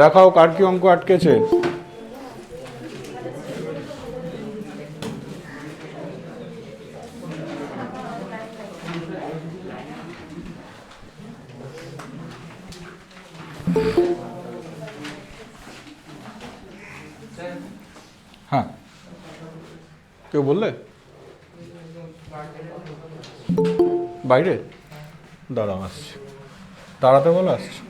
দেখাও কার কি অঙ্ক আটকেছে। হ্যাঁ, কেউ বললে বাইরে? দাঁড়াও আসছি, দাঁড়াতে বলো, আসছি।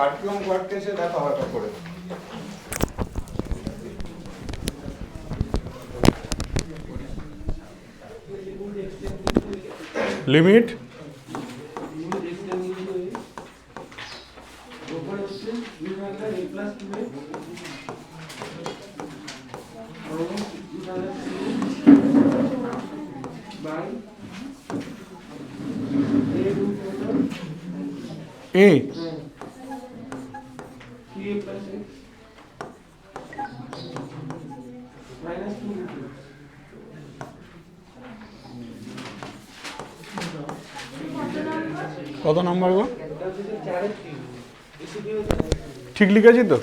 আর কি অঙ্ক আটকেছে দেখা হয় করে। লিমিট এ কত নম্বর গো? ঠিক লিখেছি তো?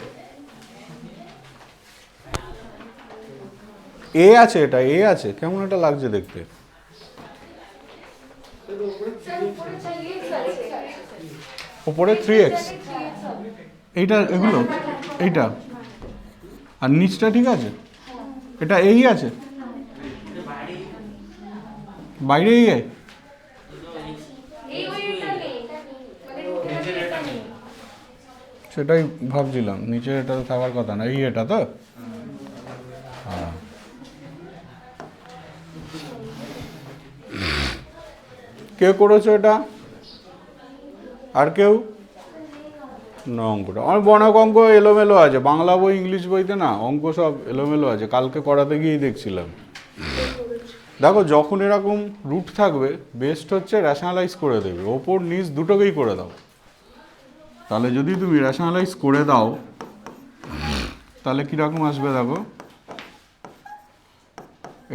এ আছে, এটা এ আছে, কেমন এটা লাগছে দেখতে। ওপরে 3x, এইটা এগুলো এইটা, আর নিচটা ঠিক আছে, এটা এই আছে, বাইরে এই সেটাই ভাবছিলাম, নিচে এটা তো থাকার কথা না, এই এটা তো। হ্যাঁ, কে করেছো এটা? আর কেউ না? অঙ্কটা আমার অনেক অঙ্ক এলোমেলো আছে, বাংলা বই ইংলিশ বইতে না অঙ্ক সব এলোমেলো আছে, কালকে করাতে গিয়েই দেখছিলাম। দেখো যখন এরকম রুট থাকবে বেস্ট হচ্ছে র্যাশনালাইজ করে দেবে, ওপর নিচ দুটোকেই করে দাও। তাহলে যদি তুমি র্যাশনালাইজ করে দাও তাহলে কীরকম আসবে দেখো,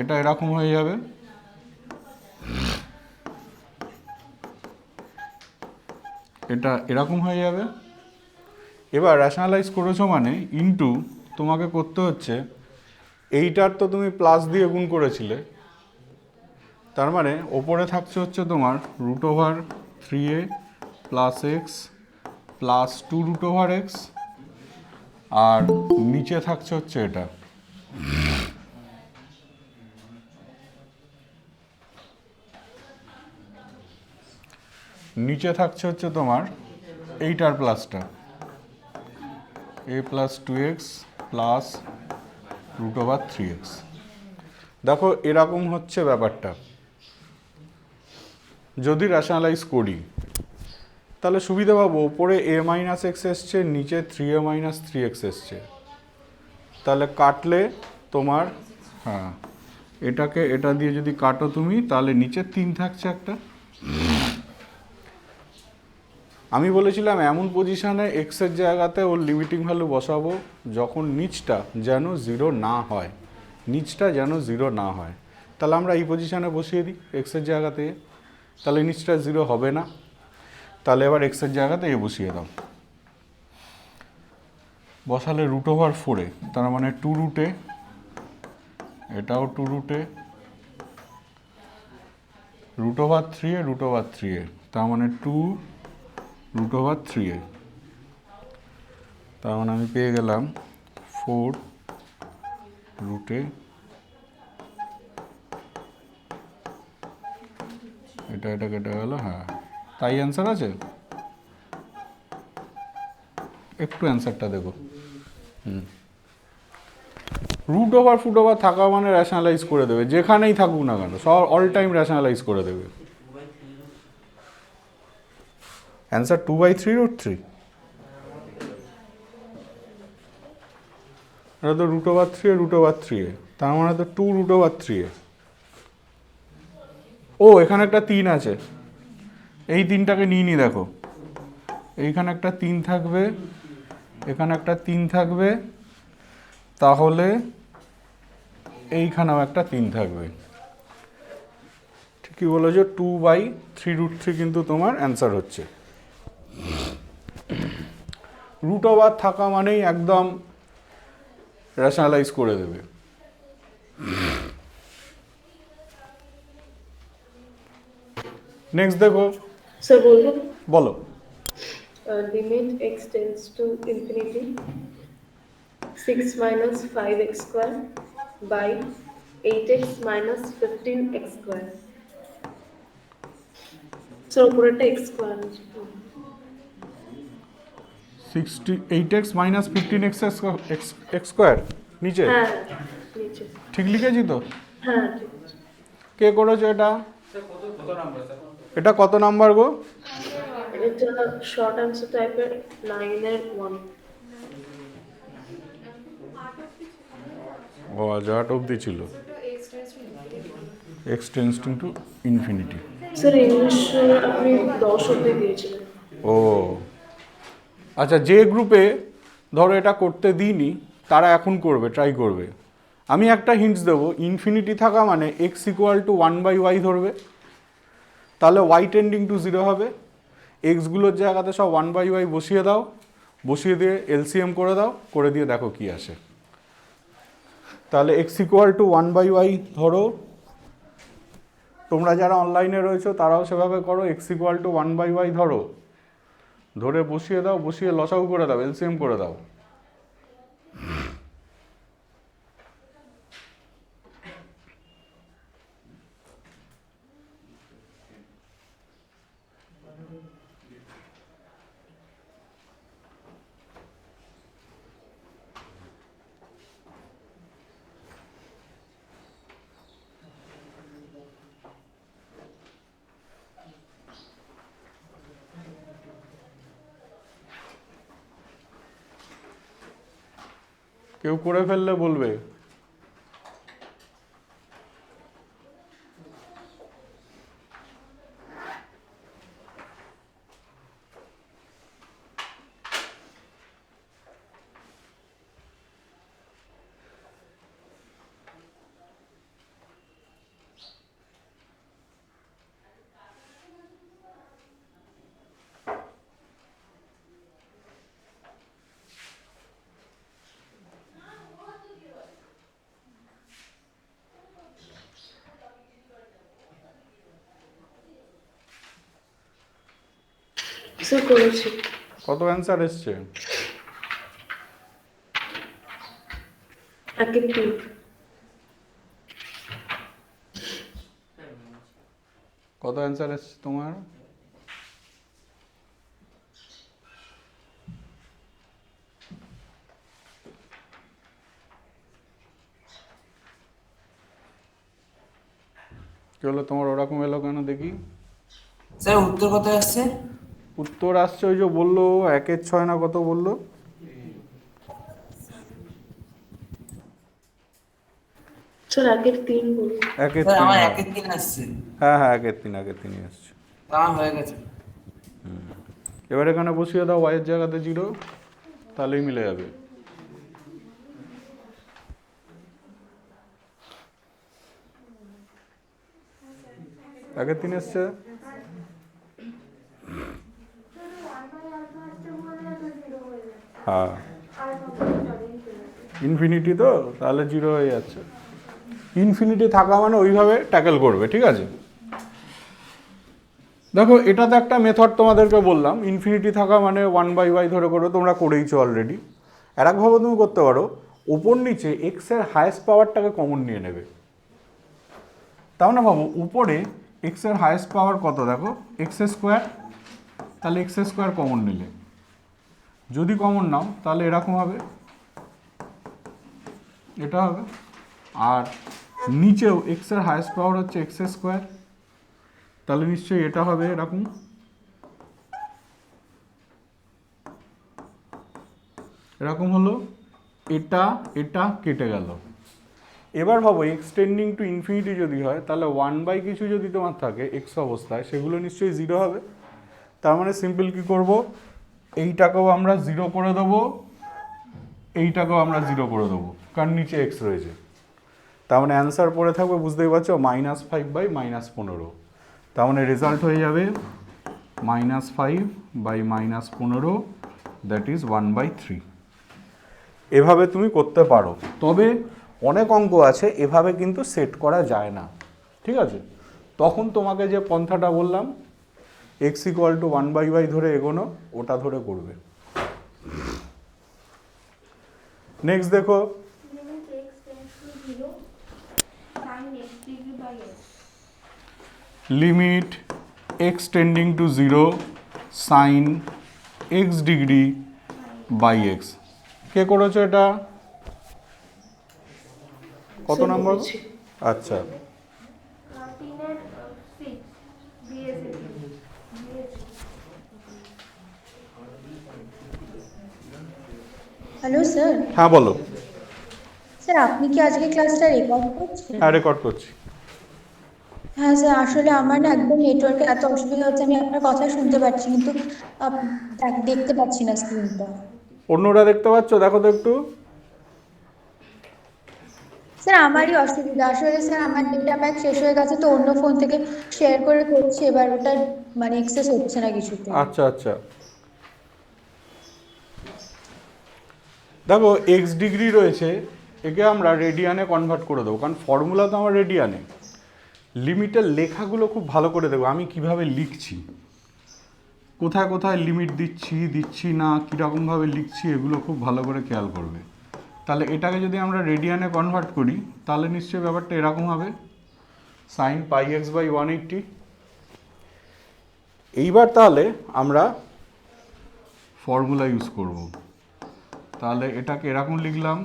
এটা এরকম হয়ে যাবে, এটা এরকম হয়ে যাবে। এবার র্যাশনালাইজ করেছো মানে ইনটু তোমাকে করতে হচ্ছে, এইটার তো তুমি প্লাস দিয়ে গুণ করেছিলে, তার মানে ওপরে থাকছে হচ্ছে তোমার √3 3a plus x plus 2√x, আর নিচে থাকছে হচ্ছে এটা। নিচে থাকছে হচ্ছে তোমার এইটার প্লাসটা, a plus 2x plus √3x। দেখো এরকম হচ্ছে ব্যাপারটা। যদি রেশনালাইজ করি তাহলে সুবিধা পাবো, ওপরে a মাইনাস এক্স এসছে, নিচে 3a মাইনাস 3x এসছে। তাহলে কাটলে তোমার, হ্যাঁ এটাকে এটা দিয়ে যদি কাটো তুমি, তাহলে নিচে 3 থাকছে একটা। আমি বলেছিলাম এমন পজিশানে এক্সের জায়গাতে ওর লিমিটিং ভ্যালু বসাবো যখন নিচটা যেন 0 না হয়, নিচটা যেন 0 না হয়। তাহলে আমরা এই পজিশানে বসিয়ে দিই এক্সের জায়গাতে, তাহলে নিচটা 0 হবে না। তাহলে এবার এক্সের জায়গাতে এ বসিয়ে দাও, বসালে √4, তার মানে 2√a, এটাও 2√a, √3a √3a, তার মানে 2√3a। তার মানে আমি পেয়ে গেলাম 4√a, এটা কেটে গেল। হ্যাঁ, তাই অ্যান্সার আছে। একটু অ্যান্সারটা দেখো। √ফুট ওভার থাকা মানে রেশনালাইজ করে দেবে, যেখানেই থাকুক না কেন সব অল টাইম রেশনালাইজ করে দেবে। অ্যান্সার 2/3√3। এটা তো √3 √3, তার মানে তো 2√3। ও এখানে একটা 3 আছে, এই 3টাকে নিয়ে নি। দেখো এইখানে একটা 3 থাকবে, এখানে একটা 3 থাকবে, তাহলে এইখানেও একটা 3 থাকবে। ঠিকই বলেছো, 2/3√3 কিন্তু তোমার অ্যান্সার হচ্ছে। √ওভার থাকা মানেই একদম রেশনালাইজ করে দেবে। নেক্সট দেখো। স্যার বলবো? বলো। Limit x tends to infinity 6 minus 5x square by 8x minus 15x square। Sir উপরেরটা x square আছে। 8x minus 15x স্কোয়ার নিচে। হ্যাঁ নিচে। ঠিক লিখেছি তো? হ্যাঁ ঠিক আছে। কে করেছো এটা? এটা কত নাম্বার গো? এটা শর্ট অ্যান্সার টাইপের 9-এর 1। ও আজ 8 অবধি ছিল। x tends to infinity. Sir English আপনি 10 অব্দি দিয়েছিলেন। ও আচ্ছা, যে গ্রুপে ধরো এটা করতে দিইনি তারা এখন করবে, ট্রাই করবে। আমি একটা হিন্টস দেবো, ইনফিনিটি থাকা মানে x = 1/y ধরবে, তাহলে y টেন্ডিং টু 0 হবে। এক্সগুলোর জায়গাতে সব 1/y বসিয়ে দাও, বসিয়ে দিয়ে এলসিএম করে দাও, করে দিয়ে দেখো কি আসে। তাহলে x = 1/y ধরো, তোমরা যারা অনলাইনে রয়েছো তারাও সেভাবে করো। x = 1/y ধরো, ধরে বসিয়ে দাও, বসিয়ে লসাগু করে দাও, এলসিএম করে দাও। কেউ করে ফেললে বলবে। স্যার করেছি। কত অ্যান্সার এসছে? 1-3। কত অ্যান্সার এসছে তোমার? কি হলো তোমার ওরকম এলো কেন দেখি? স্যার উত্তর কত আসছে? উত্তর আসছে ওই যে বললো 1/6 না কত বললো? স্যার 1-3 বলুন। 1/3, স্যার আমার হ্যাঁ 1-3 আসছে। হ্যাঁ হ্যাঁ 1/3 আসছে। আমার হয়ে গেছে। এবার এখানে বসিয়ে দাও y এর জায়গাতে 0, তাহলেই মিলে যাবে। আগে 3 এসছে। হ্যাঁ ইনফিনিটি তো, তাহলে 0 হয়ে যাচ্ছে। ইনফিনিটি থাকা মানে ওইভাবে ট্যাকেল করবে, ঠিক আছে? দেখো এটাতে একটা মেথড তোমাদেরকে বললাম, ইনফিনিটি থাকা মানে 1/y ধরে করো, তোমরা করেইছো অলরেডি। আর একভাবে তুমি করতে পারো, উপর নিচে এক্স এর হায়েস্ট পাওয়ারটাকে কমন নিয়ে নেবে। তাও না ভাবো উপরে এক্স এর হায়েস্ট পাওয়ার কত, দেখো x², তাহলে x² কমন নিলে, যদি কমন নাও তাহলে এরকম হবে, এটা হবে। আর নিচেও এক্স এর হায়েস্ট পাওয়ার হচ্ছে x², তাহলে নিশ্চয়ই এটা হবে এরকম। এরকম হলো, এটা এটা কেটে গেল। এবার ভাবো এক্সটেন্ডিং টু ইনফিনিটি যদি হয়, তাহলে 1/, কিছু যদি তোমার থাকে এক্স অবস্থায়, সেগুলো নিশ্চয়ই 0 হবে। তার মানে সিম্পল কি করব, এইটাকেও আমরা 0 করে দেবো, এইটাকেও আমরা 0 করে দেবো, কারণ নিচে এক্স রয়েছে। তার মানে অ্যান্সার পড়ে থাকবে, বুঝতেই পারছো, -5/-15। তার মানে রেজাল্ট হয়ে যাবে -5/-15, দ্যাট ইজ 1/3। এভাবে তুমি করতে পারো, তবে অনেক অঙ্ক আছে এভাবে কিন্তু সেট করা যায় না, ঠিক আছে? তখন তোমাকে যে পন্থাটা বললাম, x = 1/y ধরে এগোনো, ওটা ধরে করবে। নেক্সট দেখো, limit x tending to 0 sin x degree by x। কে করেছো এটা? কত স্যার নম্বর? করেছি। আচ্ছা, হ্যালো স্যার। হ্যাঁ বলো। স্যার আপনি কি আজকে ক্লাসটা রেকর্ড করছেন? হ্যাঁ রেকর্ড করছি। হ্যাঁ স্যার, আসলে আমার না একদম নেটওয়ার্কে এত অসুবিধা হচ্ছে, আমি আপনার কথা শুনতে পাচ্ছি কিন্তু দেখতে পাচ্ছি না স্ক্রিনটা। অন্যরা দেখতে পাচ্ছ? দেখো তো একটু। স্যার আমারই অসুবিধা, আসলে স্যার আমার ডেটা প্যাক শেষ হয়ে গেছে, তো অন্য ফোন থেকে শেয়ার করে করছি, এবার ওটা মানে অ্যাক্সেস হচ্ছে না কিছুতে। আচ্ছা আচ্ছা, দেখো এক্স ডিগ্রি রয়েছে, একে আমরা রেডিয়ানে কনভার্ট করে দেবো, কারণ ফর্মুলা তো আমার রেডিয়ানে। লিমিটের লেখাগুলো খুব ভালো করে দেবো, আমি কিভাবে লিখছি, কোথায় কোথায় লিমিট দিচ্ছি না, কীরকমভাবে লিখছি, এগুলো খুব ভালো করে খেয়াল করবে। তাহলে এটাকে যদি আমরা রেডিয়ানে কনভার্ট করি, তাহলে নিশ্চয়ই ব্যাপারটা এরকম হবে, sin πx/180। এইবার তাহলে আমরা ফর্মুলা ইউজ করব। তাহলে এটাকে এরকম লিখলাম,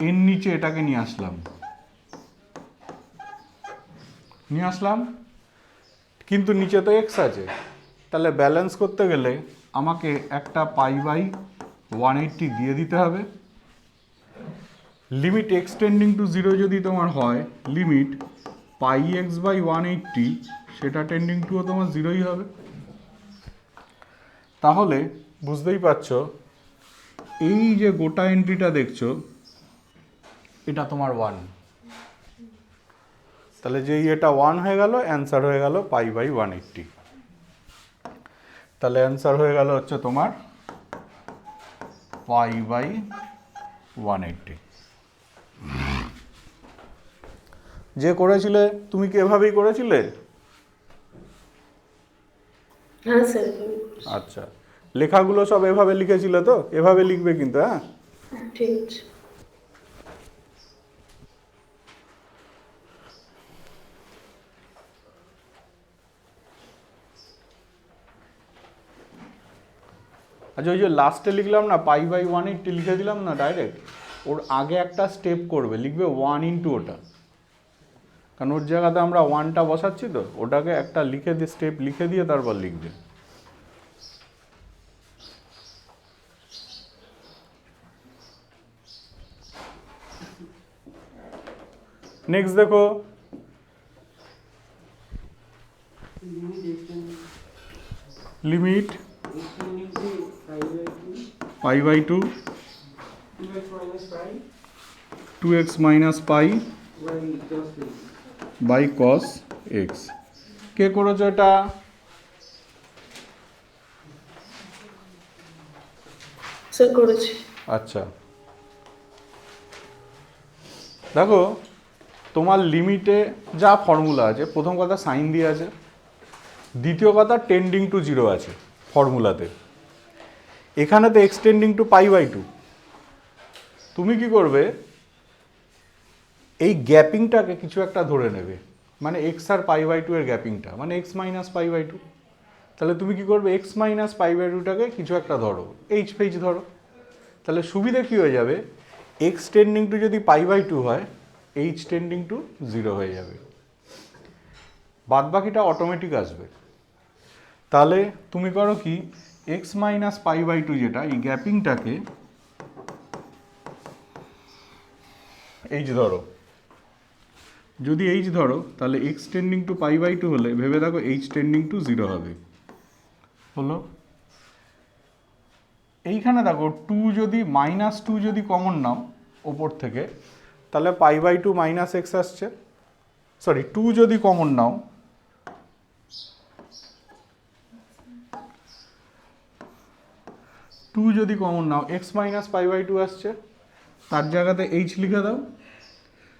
এর নিচে এটাকে নিয়ে আসলাম, কিন্তু নিচে তো এক্স আছে, তাহলে ব্যালেন্স করতে গেলে আমাকে একটা π/180 দিয়ে দিতে হবে। লিমিট এক্স টেন্ডিং টু 0 যদি তোমার হয়, লিমিট πx/180, সেটা টেন্ডিং টুও তোমার 0ই হবে। তাহলে বুঝতেই পারছো, এই যে গোটা এন্ট্রিটা দেখছো, এটা তোমার 1। তাহলে যেই এটা 1 হয়ে গেল, অ্যান্সার হয়ে গেল π/180। তাহলে অ্যান্সার হয়ে গেল হচ্ছে তোমার π/180। যে করেছিলে, তুমি কি এভাবেই করেছিলে? হ্যাঁ স্যার এভাবে করেছি। আচ্ছা, লেখাগুলো সব এভাবে লিখেছিলে তো? এভাবে লিখবে কিন্তু, হ্যাঁ? ঠিক আছে। আচ্ছা, ওই যে লাস্টে লিখলাম না π/180 লিখে দিলাম না ডাইরেক্ট, ওর আগে একটা স্টেপ করবে, লিখবে 1 * ওটা, কারণ ওর জায়গাতে আমরা 1টা বসাচ্ছি তো, ওটাকে একটা লিখে দিয়ে স্টেপ লিখে দিয়ে তারপর লিখবে। নেক্সট দেখো, limit π/2 2x - π by cos x। কে করেছো এটা? স্যার করেছি। আচ্ছা, দেখো তোমার লিমিটে যা ফর্মুলা আছে, প্রথম কথা সাইন দিয়ে আছে, দ্বিতীয় কথা টেন্ডিং টু 0 আছে ফর্মুলাতে, এখানে তো এক্সটেন্ডিং টু π/2। তুমি কি করবে, এই গ্যাপিংটাকে কিছু একটা ধরে নেবে, মানে এক্স আর π/2 এর গ্যাপিংটা, মানে x - π/2। তাহলে তুমি কি করবে, x - π/2টাকে কিছু একটা ধরো, h ধরো, তাহলে সুবিধা কি হয়ে যাবে, x টেন্ডিং টু যদি π/2 হয়, h টেন্ডিং টু 0 হয়ে যাবে, বাদ বাকিটা অটোমেটিক আসবে। তাহলে তুমি করো কি, x - π/2 যেটা, এই গ্যাপিংটাকে h ধরো, যদি h ধরো তাহলে x টেন্ডিং টু π/2 হলে ভেবে দেখো h টেন্ডিং টু 0 হবে, হলো? এইখানে দেখো 2 যদি -2 যদি কমন নাও ওপর থেকে, তাহলে π/2 - x আসছে, সরি 2 যদি কমন নাও, x - π/2 আসছে, তার জায়গাতে h লিখে দাও,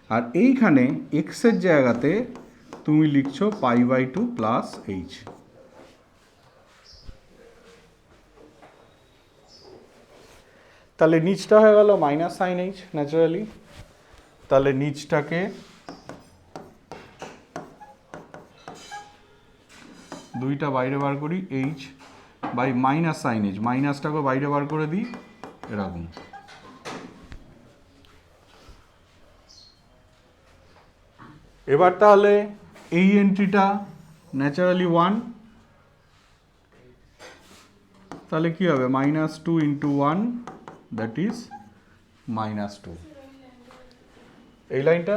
আর এইখানে x এর জায়গাতে তুমি লিখছো π/2 প্লাস h। তাহলে নিচটা হয়ে গেল মাইনাস সাইন h ন্যাচারালি, তাহলে নিচটাকে দুইটা বাইরে বার করি, h by minus sine h, মাইনাসটাকে বাইরে বার করে দিই এরকম। এবার তাহলে এই এন্ট্রিটা ন্যাচারালি 1, তাহলে কি হবে, -2 × 1 দ্যাট ইজ -2। এই লাইনটা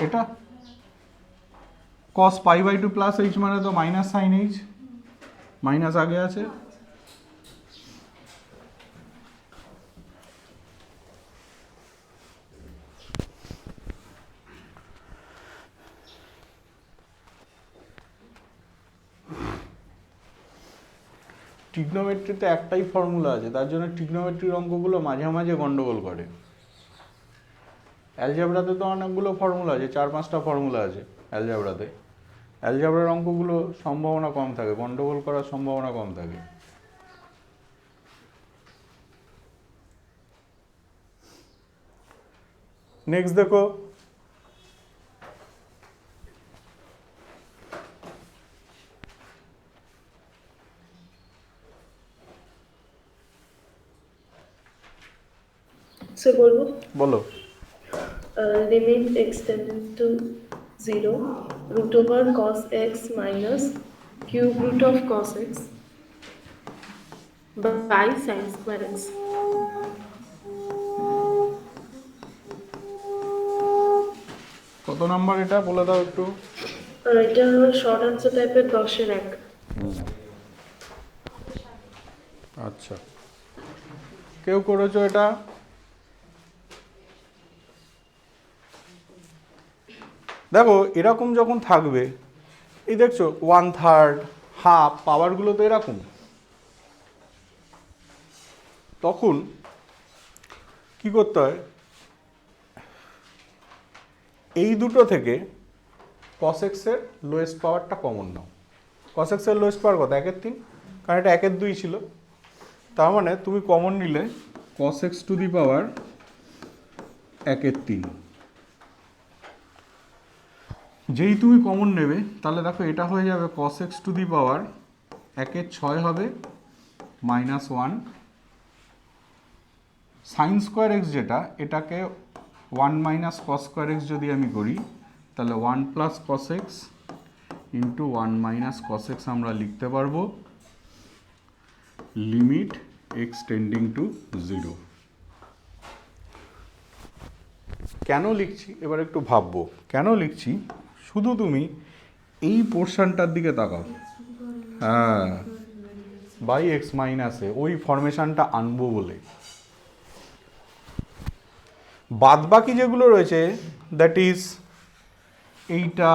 এটা cos π/2 প্লাস h মানে তো মাইনাস সাইন h, মাইনাস আগে আছে, ট্রিগনোমেট্রিতে একটাই ফর্মুলা আছে, তার জন্য ট্রিগনোমেট্রির অঙ্কগুলো মাঝে মাঝে গন্ডগোল করে। অ্যালজেব্রাতে তো অনেকগুলো ফর্মুলা আছে, 4-5টা ফর্মুলা আছে অ্যালজেব্রাতে, অ্যালজেব্রার অঙ্কগুলো সম্ভাবনা কম থাকে, গন্ডগোল করার সম্ভাবনা কম থাকে। নেক্সট দেখো, স্যার বলবো, বলো। লিমিট x টেন্ডিং টু 0 √ওভার cos x minus cube root of cos x by sin square x। কত নাম্বার এটা বলে দাও একটু। আর এটা হলো শর্ট অ্যান্সার টাইপের 10-এর 1। আচ্ছা, কেউ করেছো এটা? দেখো এরকম যখন থাকবে, এই দেখছো 1/3 হাফ পাওয়ারগুলো তো এরকম, তখন কি করতে হয়, এই দুটো থেকে cos x এর লোয়েস্ট পাওয়ারটা কমন নাও, কস এক্সের লোয়েস্ট পাওয়ার কত 1/3, কারণ এটা 1/2 ছিল। তার মানে তুমি কমন নিলে কস এক্স টু দি পাওয়ার 1/3। যেই তুমি কমন নেবে তাহলে দেখো এটা হয়ে যাবে কস এক্স টু দি পাওয়ার 1/6 হবে -1 সাইন স্কোয়ার এক্স, যেটা এটাকে 1 মাইনাস কস স্কোয়ার এক্স যদি আমি করি তাহলে 1 plus cos x into 1 minus cos x আমরা লিখতে পারবো লিমিট এক্স টেন্ডিং টু 0। কেন লিখছি এবার একটু ভাববো কেন লিখছি। শুধু তুমি এই পোর্শনটার দিকে তাকাও, হ্যাঁ বাই এক্স মাইনাসে ওই ফরমেশনটা আনবো বলে। বাদ বাকি যেগুলো রয়েছে দ্যাট ইজ এইটা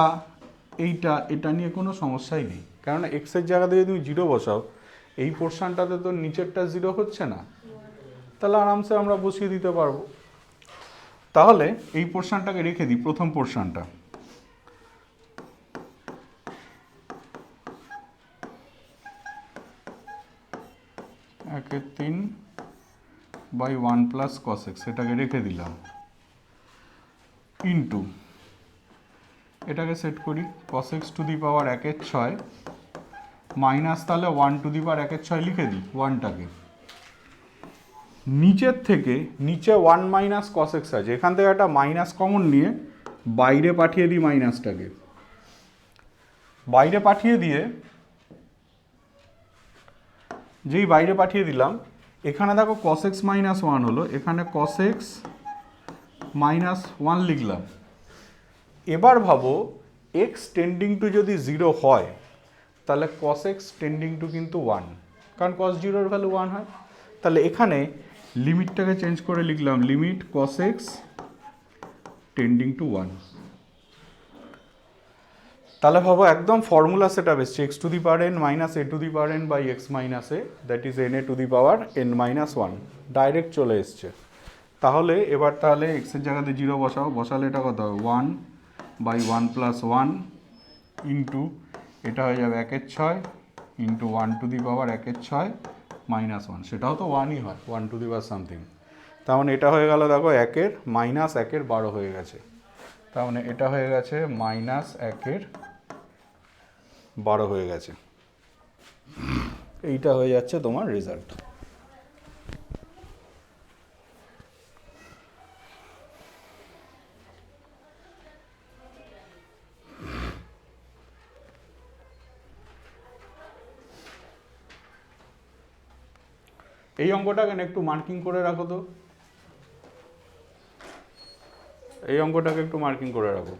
এইটা এটা নিয়ে কোনো সমস্যাই নেই, কারণ এক্সের জায়গাতে যদি তুমি 0 বসাও এই পোর্শনটাতে তো নিচেরটা 0 হচ্ছে না, তাহলে আরামসে আমরা বসিয়ে দিতে পারবো। তাহলে এই পোর্শনটাকে রেখে দিই, প্রথম পোর্শনটা একের 3 বাই 1 প্লাস কস এক্স এটাকে রেখে দিলাম ইন্টু এটাকে সেট করি cos x to the power 1/6 minus তাহলে 1 টু দি পাওয়ার 1/6 লিখে দিই 1টাকে। নিচের থেকে নিচে 1 মাইনাস কস এক্স আছে, এখান থেকে একটা মাইনাস কমন নিয়ে বাইরে পাঠিয়ে দিই মাইনাসটাকে। বাইরে পাঠিয়ে দিয়ে যেই বাইরে পাঠিয়ে দিলাম এখানে দেখো কস এক্স মাইনাস 1 হলো, এখানে কস এক্স মাইনাস 1 লিখলাম। এবার ভাবো এক্স টেন্ডিং টু যদি 0 হয় তাহলে কস এক্স টেন্ডিং টু কিন্তু 1, কারণ কস 0 এর ভ্যালু 1 হয়। তাহলে এখানে লিমিটটাকে চেঞ্জ করে লিখলাম limit cos x tending to 1। তাহলে ভাবো একদম ফর্মুলা সেট আপ এসছে x to the power n minus a to the power n by x minus a that is n a to the power n minus 1 direct চলে এসছে। তাহলে এবার তাহলে এক্সের জায়গাতে 0 বসাও, বসালে এটা কত হবে 1 বাই 1 প্লাস 1 ইন্টু এটা হয়ে যাবে 1/6 into 1 to the power 1/6 minus 1, সেটাও তো 1ই হয় 1 টু দি পাওয়ার সামথিং। তার মানে এটা হয়ে গেল দেখো 1 মাইনাস 1 12 হয়ে গেছে, তার মানে এটা হয়ে গেছে মাইনাস 1 12 হয়ে গেছে। এইটা হয়ে যাচ্ছে তোমার রেজাল্ট। এই অঙ্কটাকে একটু মার্কিং করে রাখো তো, এই অঙ্কটাকে একটু মার্কিং করে রাখো।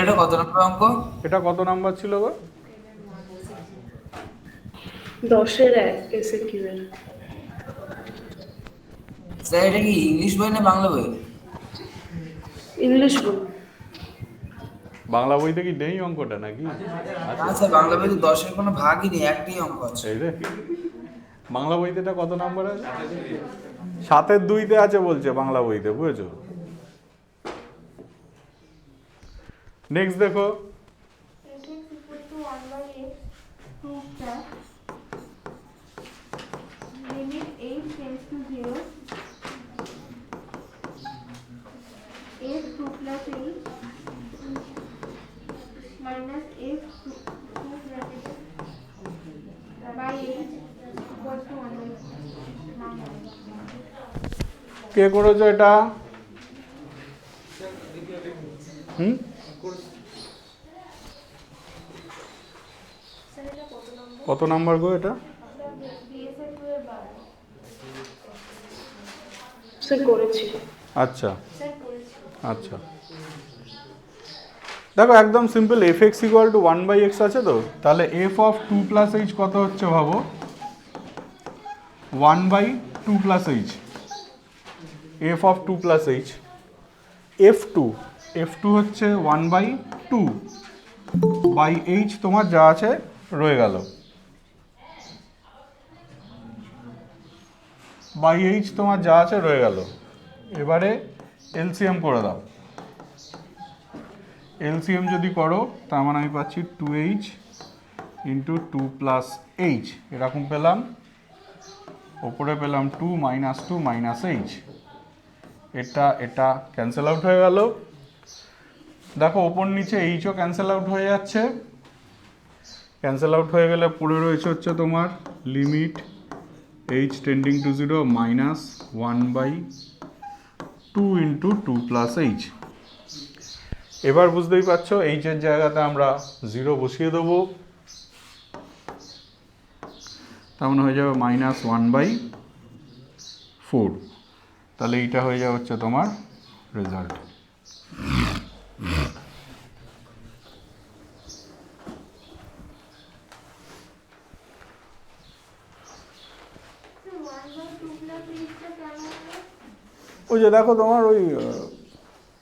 এটা কত নম্বর অঙ্ক? এটা কত নাম্বার ছিল গো? 10-এর 1 এসএকিউ এর। স্যার এটা কি ইংলিশ বই না বাংলা বই? ইংলিশ বই। বাংলা বইতে কি নেই অঙ্কটা নাকি? না স্যার বাংলা বইতে 10-এর কোনো ভাগই নেই, একটাই অঙ্ক আছে। এই রে, বাংলা বইতে এটা কত নাম্বার আছে? 7-এর 2-তে আছে বলছে বাংলা বইতে, বুঝেছো? নেক্সট দেখো x equal to 1 by x 2 plus limit h tends to 0 f 2 plus h minus f 2 bracket by h equals to 1 by x. কে করেছো এটা? হুম, কত নাম্বার গো এটা? স্যার করেছি। আচ্ছা আচ্ছা, দেখো একদম simple, f x equal to 1 by x আছে তো, তাহলে এফ অফ 2 প্লাস এইচ কত হচ্ছে ভাবো? 1 by 2 plus h, f of 2 plus h. F two হচ্ছে 1 বাই 2 বাই এইচ তোমার যা আছে রয়ে গেল, বাই এইচ তোমার যা আছে রয়ে গেল। এবারে এলসিএম করে দাও, এলসিএম যদি করো তার মানে আমি পাচ্ছি 2h ইন্টু 2 প্লাস এইচ, এরকম পেলাম। ওপরে পেলাম 2 মাইনাস 2 মাইনাস এইচ। এটা এটা ক্যান্সেল আউট হয়ে গেল। দেখো ওপর নিচে এইচও ক্যান্সেল আউট হয়ে যাচ্ছে। ক্যান্সেল আউট হয়ে গেলে পড়ে রয়েছে হচ্ছে তোমার limit H tending to 0 minus 1/2 into 2 plus h. এবার বুঝতেই পারছো এইচের জায়গাতে আমরা 0 বসিয়ে দেবো, তার মানে হয়ে যাবে মাইনাস 1/4। তাহলে এইটা হয়ে যাবে হচ্ছে তোমার রেজাল্ট। ওই যে দেখো তোমার ওই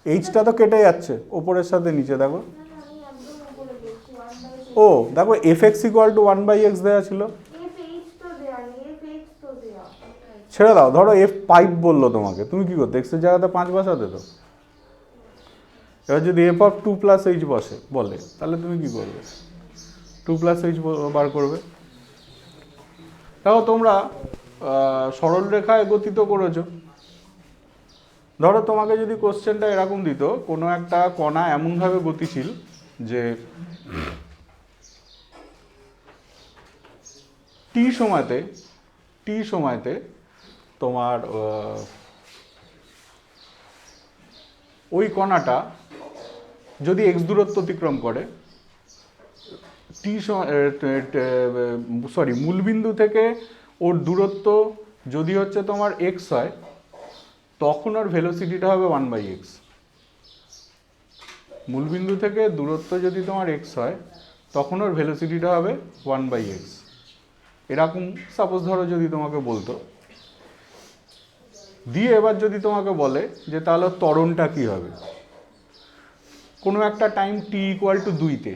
এইচটা তো কেটে যাচ্ছে ওপরের সাথে নিচে, দেখো। ও দেখো এফ(x) = 1/x দেওয়া ছিল, ছেড়ে দাও। ধরো f5 বললো তোমাকে, তুমি কি করতে x এর জায়গাতে 5 বসাতে তো। এবার যদি f(2 + h) বলে তাহলে তুমি কি করবে? 2 + h বার করবে। দেখো তোমরা সরল রেখায় গতিত করেছো। ধরো তোমাকে যদি কোশ্চেনটা এরকম দিত, কোনো একটা কণা এমনভাবে গতিশীল যে টি সময়তে তোমার ওই কণাটা যদি x দূরত্ব অতিক্রম করে, মূলবিন্দু থেকে ওর দূরত্ব যদি হচ্ছে তোমার x হয়, তখন ওর ভেলোসিটিটা হবে 1/x। মূলবিন্দু থেকে দূরত্ব যদি তোমার x হয়, তখন ওর ভেলোসিটিটা হবে 1/x। এরকম সাপোজ ধরো যদি তোমাকে বলতো, দিয়ে এবার যদি তোমাকে বলে যে তাহলে ত্বরণটা কি হবে কোনো একটা টাইম t=2-তে,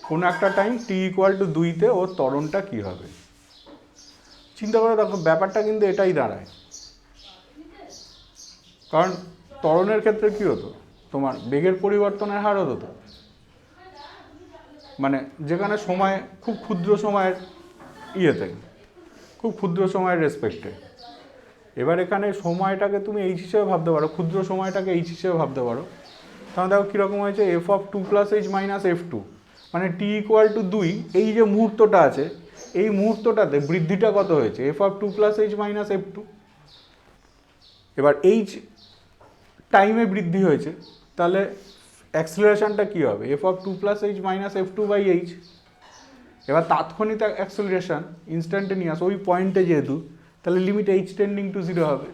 কোনো একটা টাইম t=2-তে ওর ত্বরণটা কি হবে, চিন্তা করে দেখো। ব্যাপারটা কিন্তু এটাই দাঁড়ায়। কারণ ত্বরণের ক্ষেত্রে কি হতো, তোমার বেগের পরিবর্তনের হার হতো তো, মানে যেখানে সময় খুব ক্ষুদ্র সময়ের ইয়েতে, খুব ক্ষুদ্র সময়ের রেসপেক্টে। এবার এখানে সময়টাকে তুমি এইচ হিসেবে ভাবতে পারো, ক্ষুদ্র সময়টাকে এইচ হিসেবে ভাবতে পারো। তাহলে দেখো কীরকম হয়েছে, f(2 + h - f2) মানে t=2, এই যে মুহূর্তটা আছে, এই মুহূর্তটাতে বৃদ্ধিটা কত হয়েছে, f(2 + h - f2)। এবার এইচ টাইমে বৃদ্ধি হয়েছে, তাহলে অ্যাক্সিলারেশনটা কী হবে, f(2 + h - f2/h)। এবার তাৎক্ষণিক অ্যাক্সিলারেশন ইনস্ট্যান্টেনিয়াস ওই পয়েন্টে যেহেতু, তাহলে লিমিট h টেন্ডিং টু 0 হবে।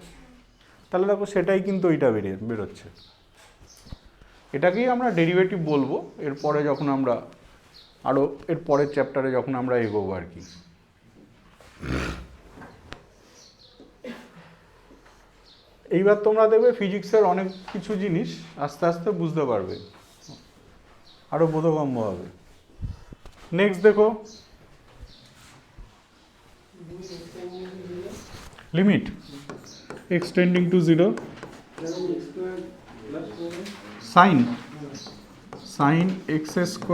তাহলে দেখো সেটাই কিন্তু ওইটা বেরোচ্ছে। এটাকেই আমরা ডেরিভেটিভ বলবো এরপরে, যখন আমরা আরও এর পরের চ্যাপ্টারে যখন আমরা এগোবো আর কি। এইবার তোমরা দেখবে ফিজিক্সের অনেক কিছু জিনিস আস্তে আস্তে বুঝতে পারবে, আরও বোধগম্য হবে। নেক্সট দেখো, limit x tending to 0 sin x² +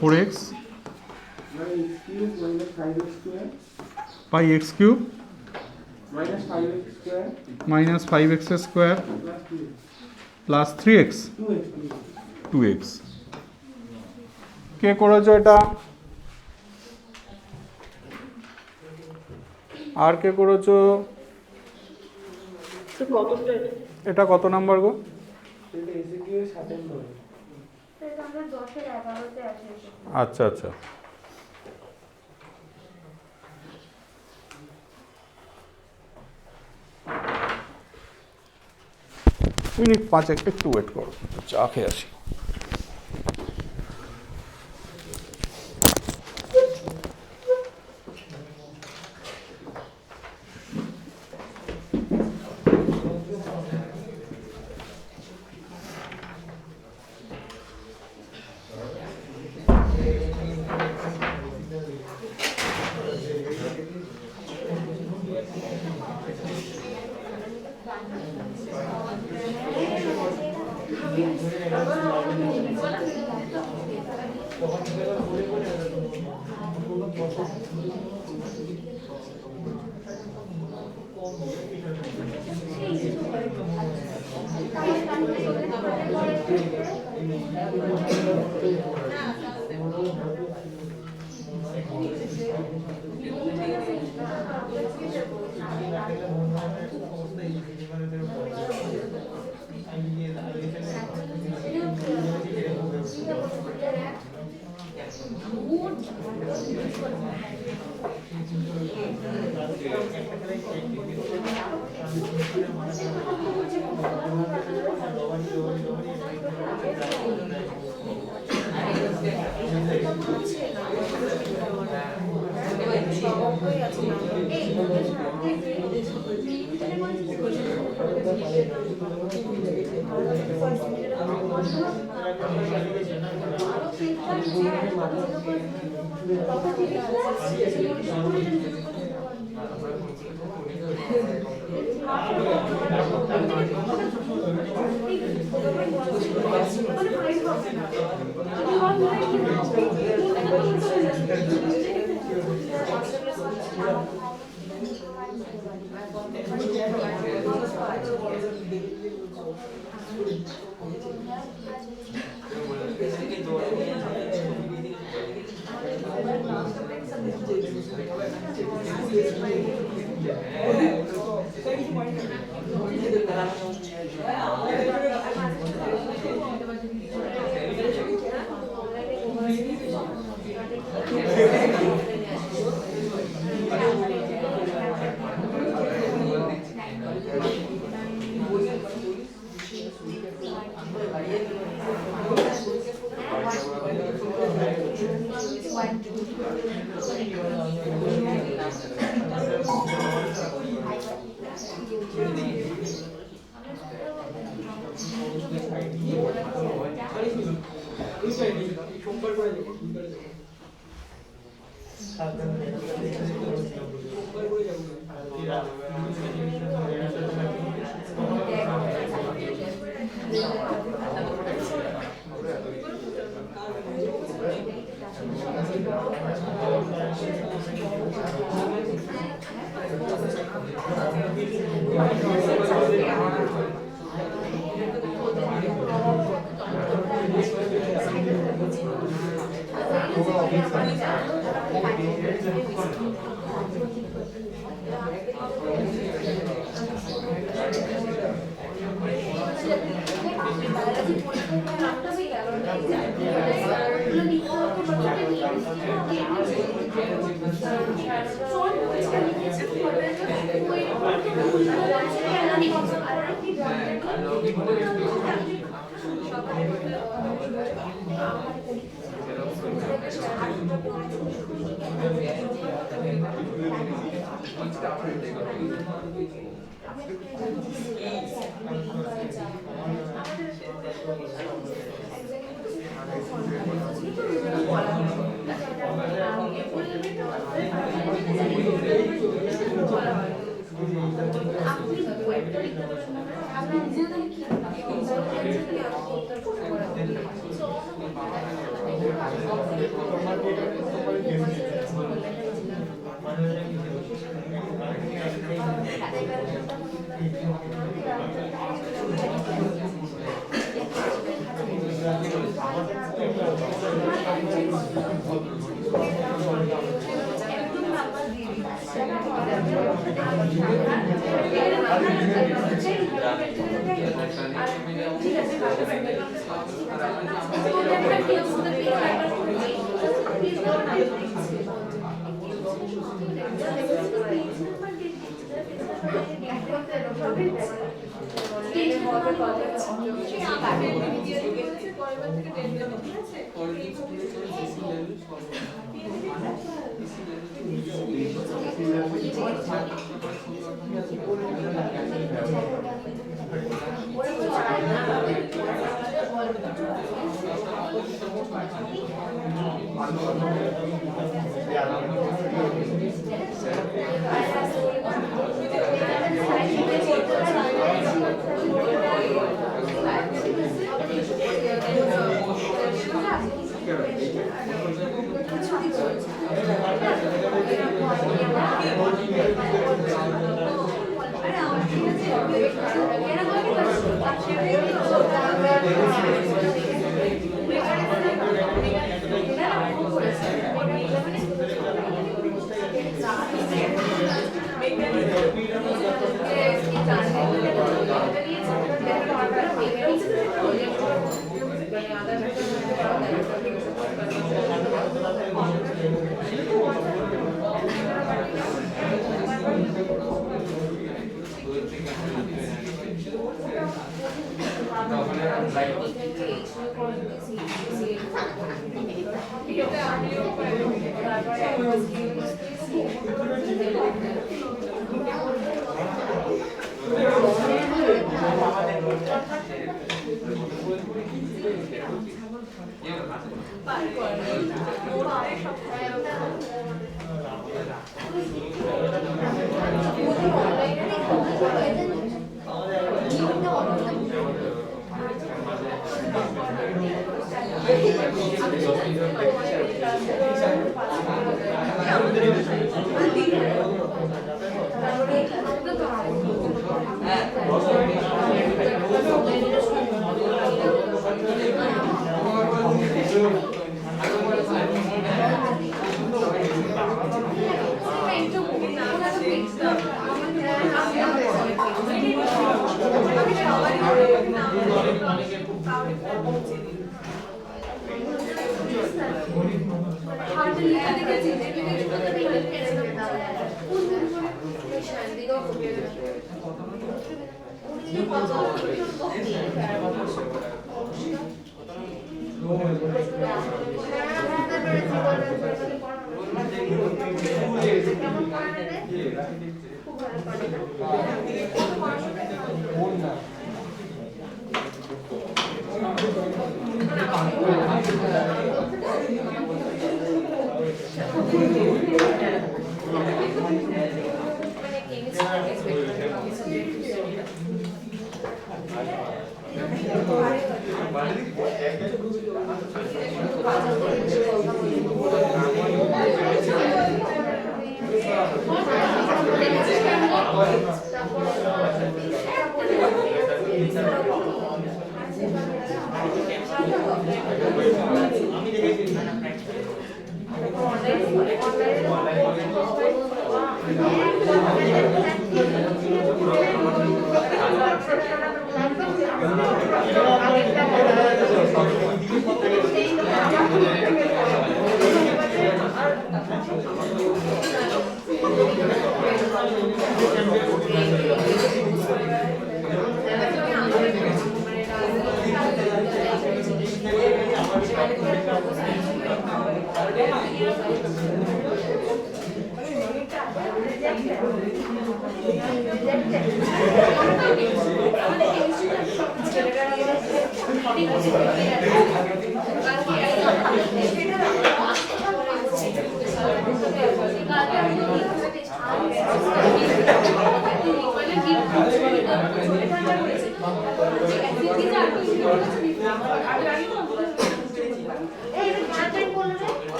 4x by x³ minus 5x² plus 3x 2x। কে করেছো এটা? আর কে করেছো? এটা কত নাম্বার গো? আচ্ছা আচ্ছা, মিনিট 5 একটু ওয়েট করো, চা খেয়ে আসি।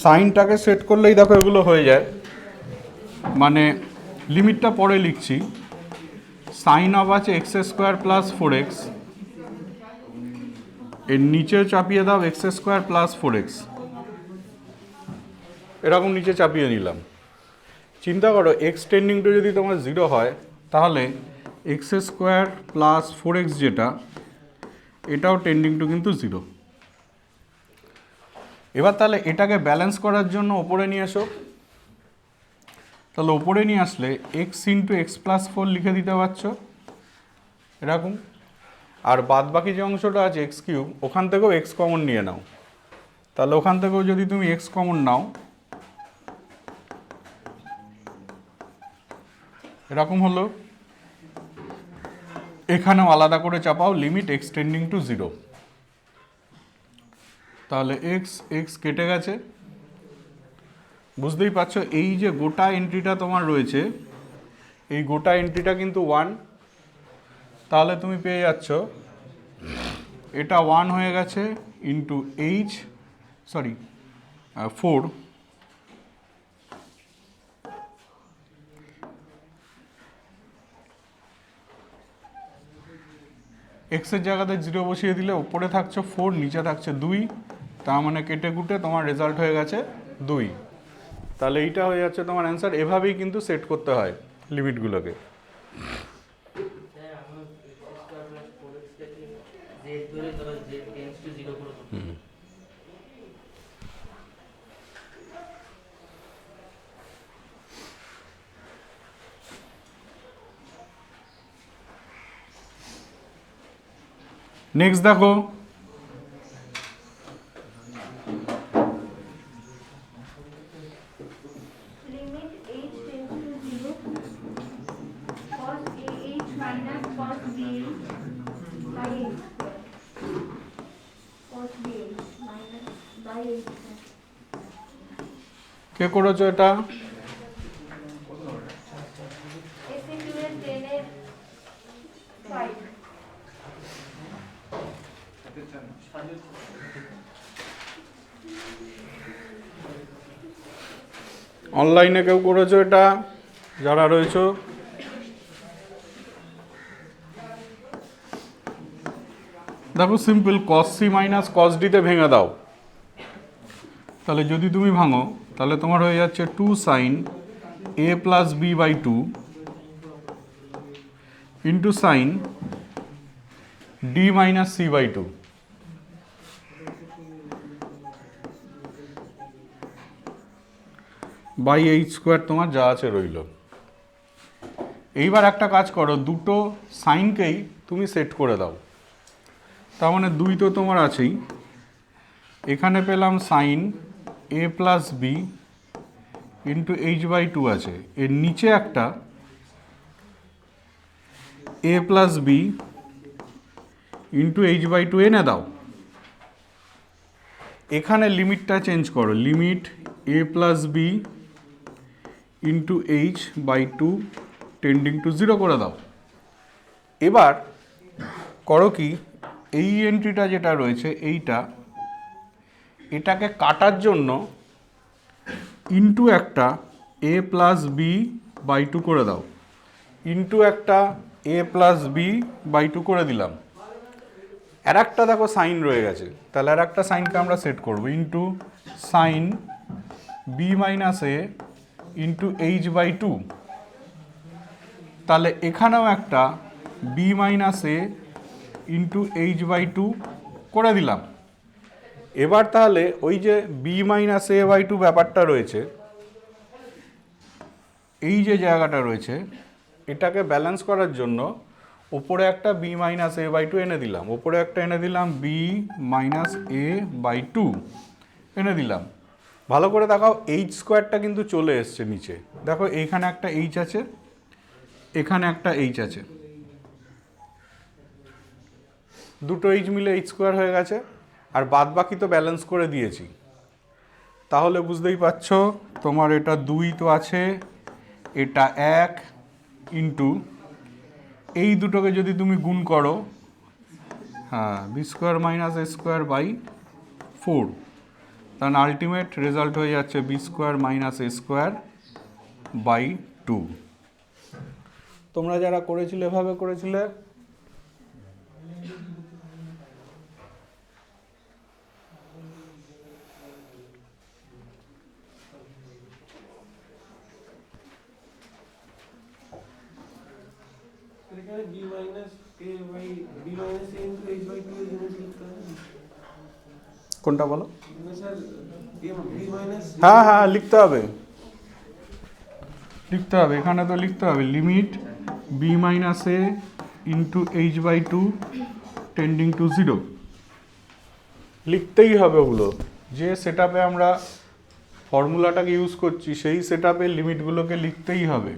সাইনটাকে সেট করলেই দেখো এগুলো হয়ে যায়। মানে লিমিটটা পরে লিখছি, সাইন অফ আছে এক্স স্কোয়ার প্লাস 4x, এর নিচেও চাপিয়ে দাও এক্স স্কোয়ার প্লাস 4x, এরকম নিচে চাপিয়ে নিলাম। চিন্তা করো এক্স টেন্ডিং টু যদি তোমার 0 হয় তাহলে এক্স স্কোয়ার প্লাস 4x যেটা, এটাও টেন্ডিং টু কিন্তু 0। এবার তাহলে এটাকে ব্যালেন্স করার জন্য ওপরে নিয়ে এসো। তাহলে ওপরে নিয়ে আসলে এক্স ইন্টু এক্স প্লাস 4 লিখে দিতে পারছো এরকম। আর বাদ বাকি যে অংশটা আছে এক্স কিউব, ওখান থেকেও এক্স কমন নিয়ে নাও। তাহলে ওখান থেকেও যদি তুমি এক্স কমন নাও এরকম হলো। এখানেও আলাদা করে চাপাও লিমিট এক্স টেন্ডিং টু 0। তাহলে এক্স এক্স কেটে গেছে। বুঝতেই পারছো এই যে গোটা এন্ট্রিটা তোমার রয়েছে, এই গোটা এন্ট্রিটা কিন্তু 1। তাহলে তুমি পেয়ে যাচ্ছ এটা 1 হয়ে গেছে ইন্টু এইচ 4 এক্সের জায়গাতে 0 বসিয়ে দিলে উপরে থাকছে 4, নিচে থাকছে 2, তার মানে কেটে কুটে তোমার রেজাল্ট হয়ে গেছে 2। তাহলে এইটা হয়ে যাচ্ছে তোমার অ্যান্সার। এভাবেই কিন্তু সেট করতে হয় লিমিটগুলোকে। নেক্সট দেখো, Limit h tends to 0, cos AH minus cos BH by h square. Cos BH minus by h square. কে করেছো এটা? SE2 এর 10 এর 5. অনলাইনে কেউ করেছো এটা যারা রয়েছো? দেখো simple, cos c minus cos d তে ভেঙে দাও। তাহলে যদি তুমি ভাঙো তাহলে তোমার হয়ে যাচ্ছে 2 sin a plus b by 2 into sine d minus c by 2। By h square তোমার যা আছে রইল। এইবার একটা কাজ করো, দুটো সাইনকেই তুমি সেট করে দাও। তার মানে 2 তো তোমার আছেই, এখানে পেলাম sine A plus B into H by 2 আছে, এর নিচে একটা A plus B into H by 2 এনে দাও। এখানে লিমিটটা চেঞ্জ করো, limit A plus B into H by 2 tending to 0 করে দাও। এবার করো কি, এই এন্ট্রিটা যেটা রয়েছে এটাকে কাটার জন্য ইন্টু একটা এ প্লাস বি বাই 2 করে দাও, ইন্টু একটা এ প্লাস বি বাই 2 করে দিলাম। আর একটা দেখো সাইন রয়ে গেছে, তাহলে আর একটা সাইনকে আমরা সেট করব, into sine b minus a into H by 2। তাহলে এখানেও একটা b minus a into H by 2 করে দিলাম। এবার তাহলে ওই যে বি মাইনাস এ বাই 2 ব্যাপারটা রয়েছে, এই যে জায়গাটা রয়েছে এটাকে ব্যালেন্স করার জন্য ওপরে একটা বি মাইনাস এ বাই 2 এনে দিলাম, ওপরে একটা এনে দিলাম বি মাইনাস এ বাই 2 এনে দিলাম। ভালো করে দেখাও, এইচ স্কোয়ারটা কিন্তু চলে এসছে নিচে। দেখো এইখানে একটা এইচ আছে, এখানে একটা এইচ আছে, দুটো এইচ মিলে এইচ স্কোয়ার হয়ে গেছে। আর বাদ বাকি তো ব্যালেন্স করে দিয়েছি। তাহলে বুঝতেই পারছো তোমার এটা 2 তো আছে, এটা 1 ইন্টু এই দুটোকে যদি তুমি গুণ করো, হ্যাঁ, b square minus a square by 4, তাহলে আলটিমেট রেজাল্ট হয়ে যাচ্ছে b square minus a square by 2। তোমরা যারা করেছিলে এভাবে করেছিলে। কোনটা বলো? হ্যাঁ হ্যাঁ লিখতে হবে, এখানে তো লিখতে হবে limit b minus a into H by 2 tending to 0 লিখতেই হবে। ওগুলো যে সেট আপে আমরা ফর্মুলাটাকে ইউজ করছি সেই সেট আপে লিমিটগুলোকে লিখতেই হবে।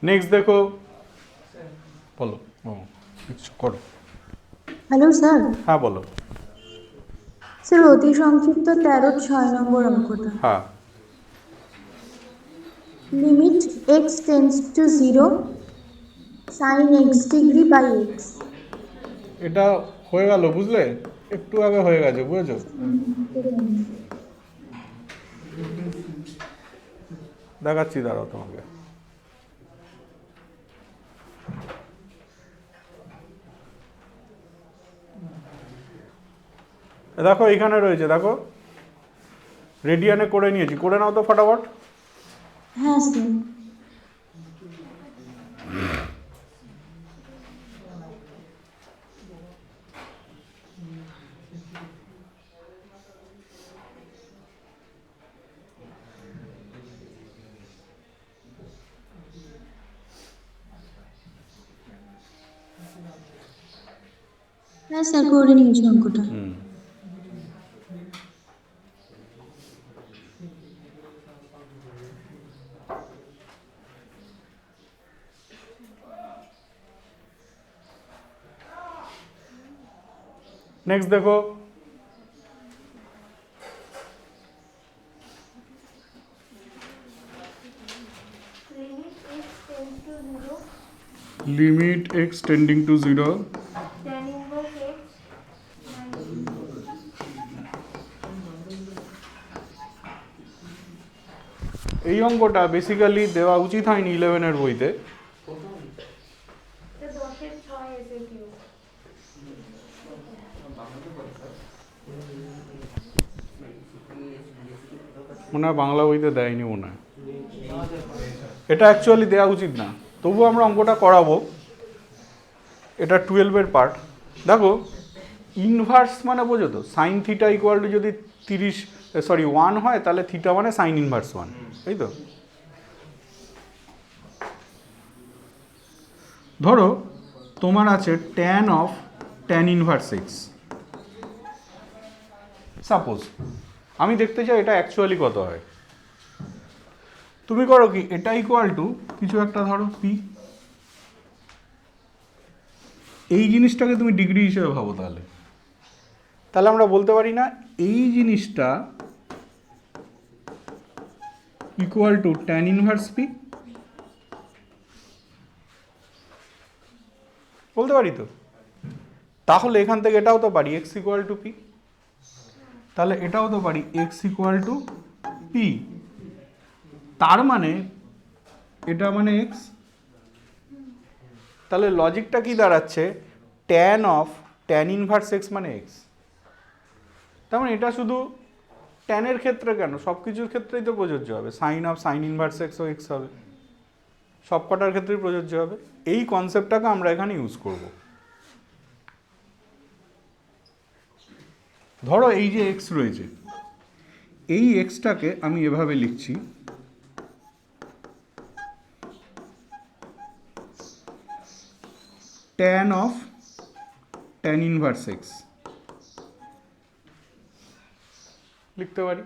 নেক্সট দেখো, বলো। ও কিছু করো। Hello sir. হ্যাঁ বলো। স্যার অতি সংক্ষিপ্ত 13-6 নম্বর অঙ্কটা। হ্যাঁ, limit x tends to 0 sine x degree by x. এটা হয়ে গেল, বুঝলে? একটু আগে হয়ে গেছে, বুঝেছো? দেখাচ্ছি, দাঁড়াও তোমাকে। দেখো এখানে রয়েছে, দেখো রেডিয়ানে করে নিয়েছি, করে নাও তো ফটাফট। হ্যাঁ স্যার। হ্যাঁ স্যার, করে নিয়েছি অঙ্কটা। নেক্সট দেখো, limit x tends to 0 limit x tending to 0 tan inverse x এই অঙ্কটা বেসিক্যালি দেওয়া উচিত হয়নি 11-এর বইতে। 10-6 এসে কিউ। মনে হয় বাংলা বইতে দেয়নি, মনে হয়। এটা অ্যাকচুয়ালি দেওয়া উচিত না, তবু আমরা অঙ্কটা করাবো। এটা 12-এর পার্ট। দেখো ইনভার্স মানে বোঝো তো, সাইন থিটা ইকুয়াল টু যদি 1 হয়, তাহলে থিটা মানে সাইন ইনভার্স 1, তাই তো? ধরো তোমার আছে tan of tan inverse x, suppose. আমি দেখতে চাই এটা অ্যাকচুয়ালি কত হয়। তুমি করো কি, এটা ইকুয়াল টু কিছু একটা ধরো পি। এই জিনিসটাকে তুমি ডিগ্রি হিসেবে ভাবো, তাহলে তাহলে আমরা বলতে পারি না এই জিনিসটা equal to tan inverse P? বলতে পারি তো। তাহলে এখান থেকে এটাও তো পারি এক্স ইকুয়াল টু পি, তাহলে এটাও তো পারি এক্স ইকুয়াল টু পি। তার মানে এটা মানে এক্স। তাহলে লজিকটা কি দাঁড়াচ্ছে, tan of tan inverse x মানে এক্স। তার মানে এটা শুধু ট্যানের ক্ষেত্রে কেন, সব কিছুর ক্ষেত্রেই তো প্রযোজ্য হবে। সাইন অফ সাইন ইনভার্স এক্সও এক্স হবে, সব কটার ক্ষেত্রেই প্রযোজ্য হবে। এই কনসেপ্টটাকে আমরা এখানে ইউজ করব। ধরো এই যে এক্স রয়েছে, এই এক্সটাকে আমি এভাবে লিখছি, tan of tan inverse x লিখতে পারি।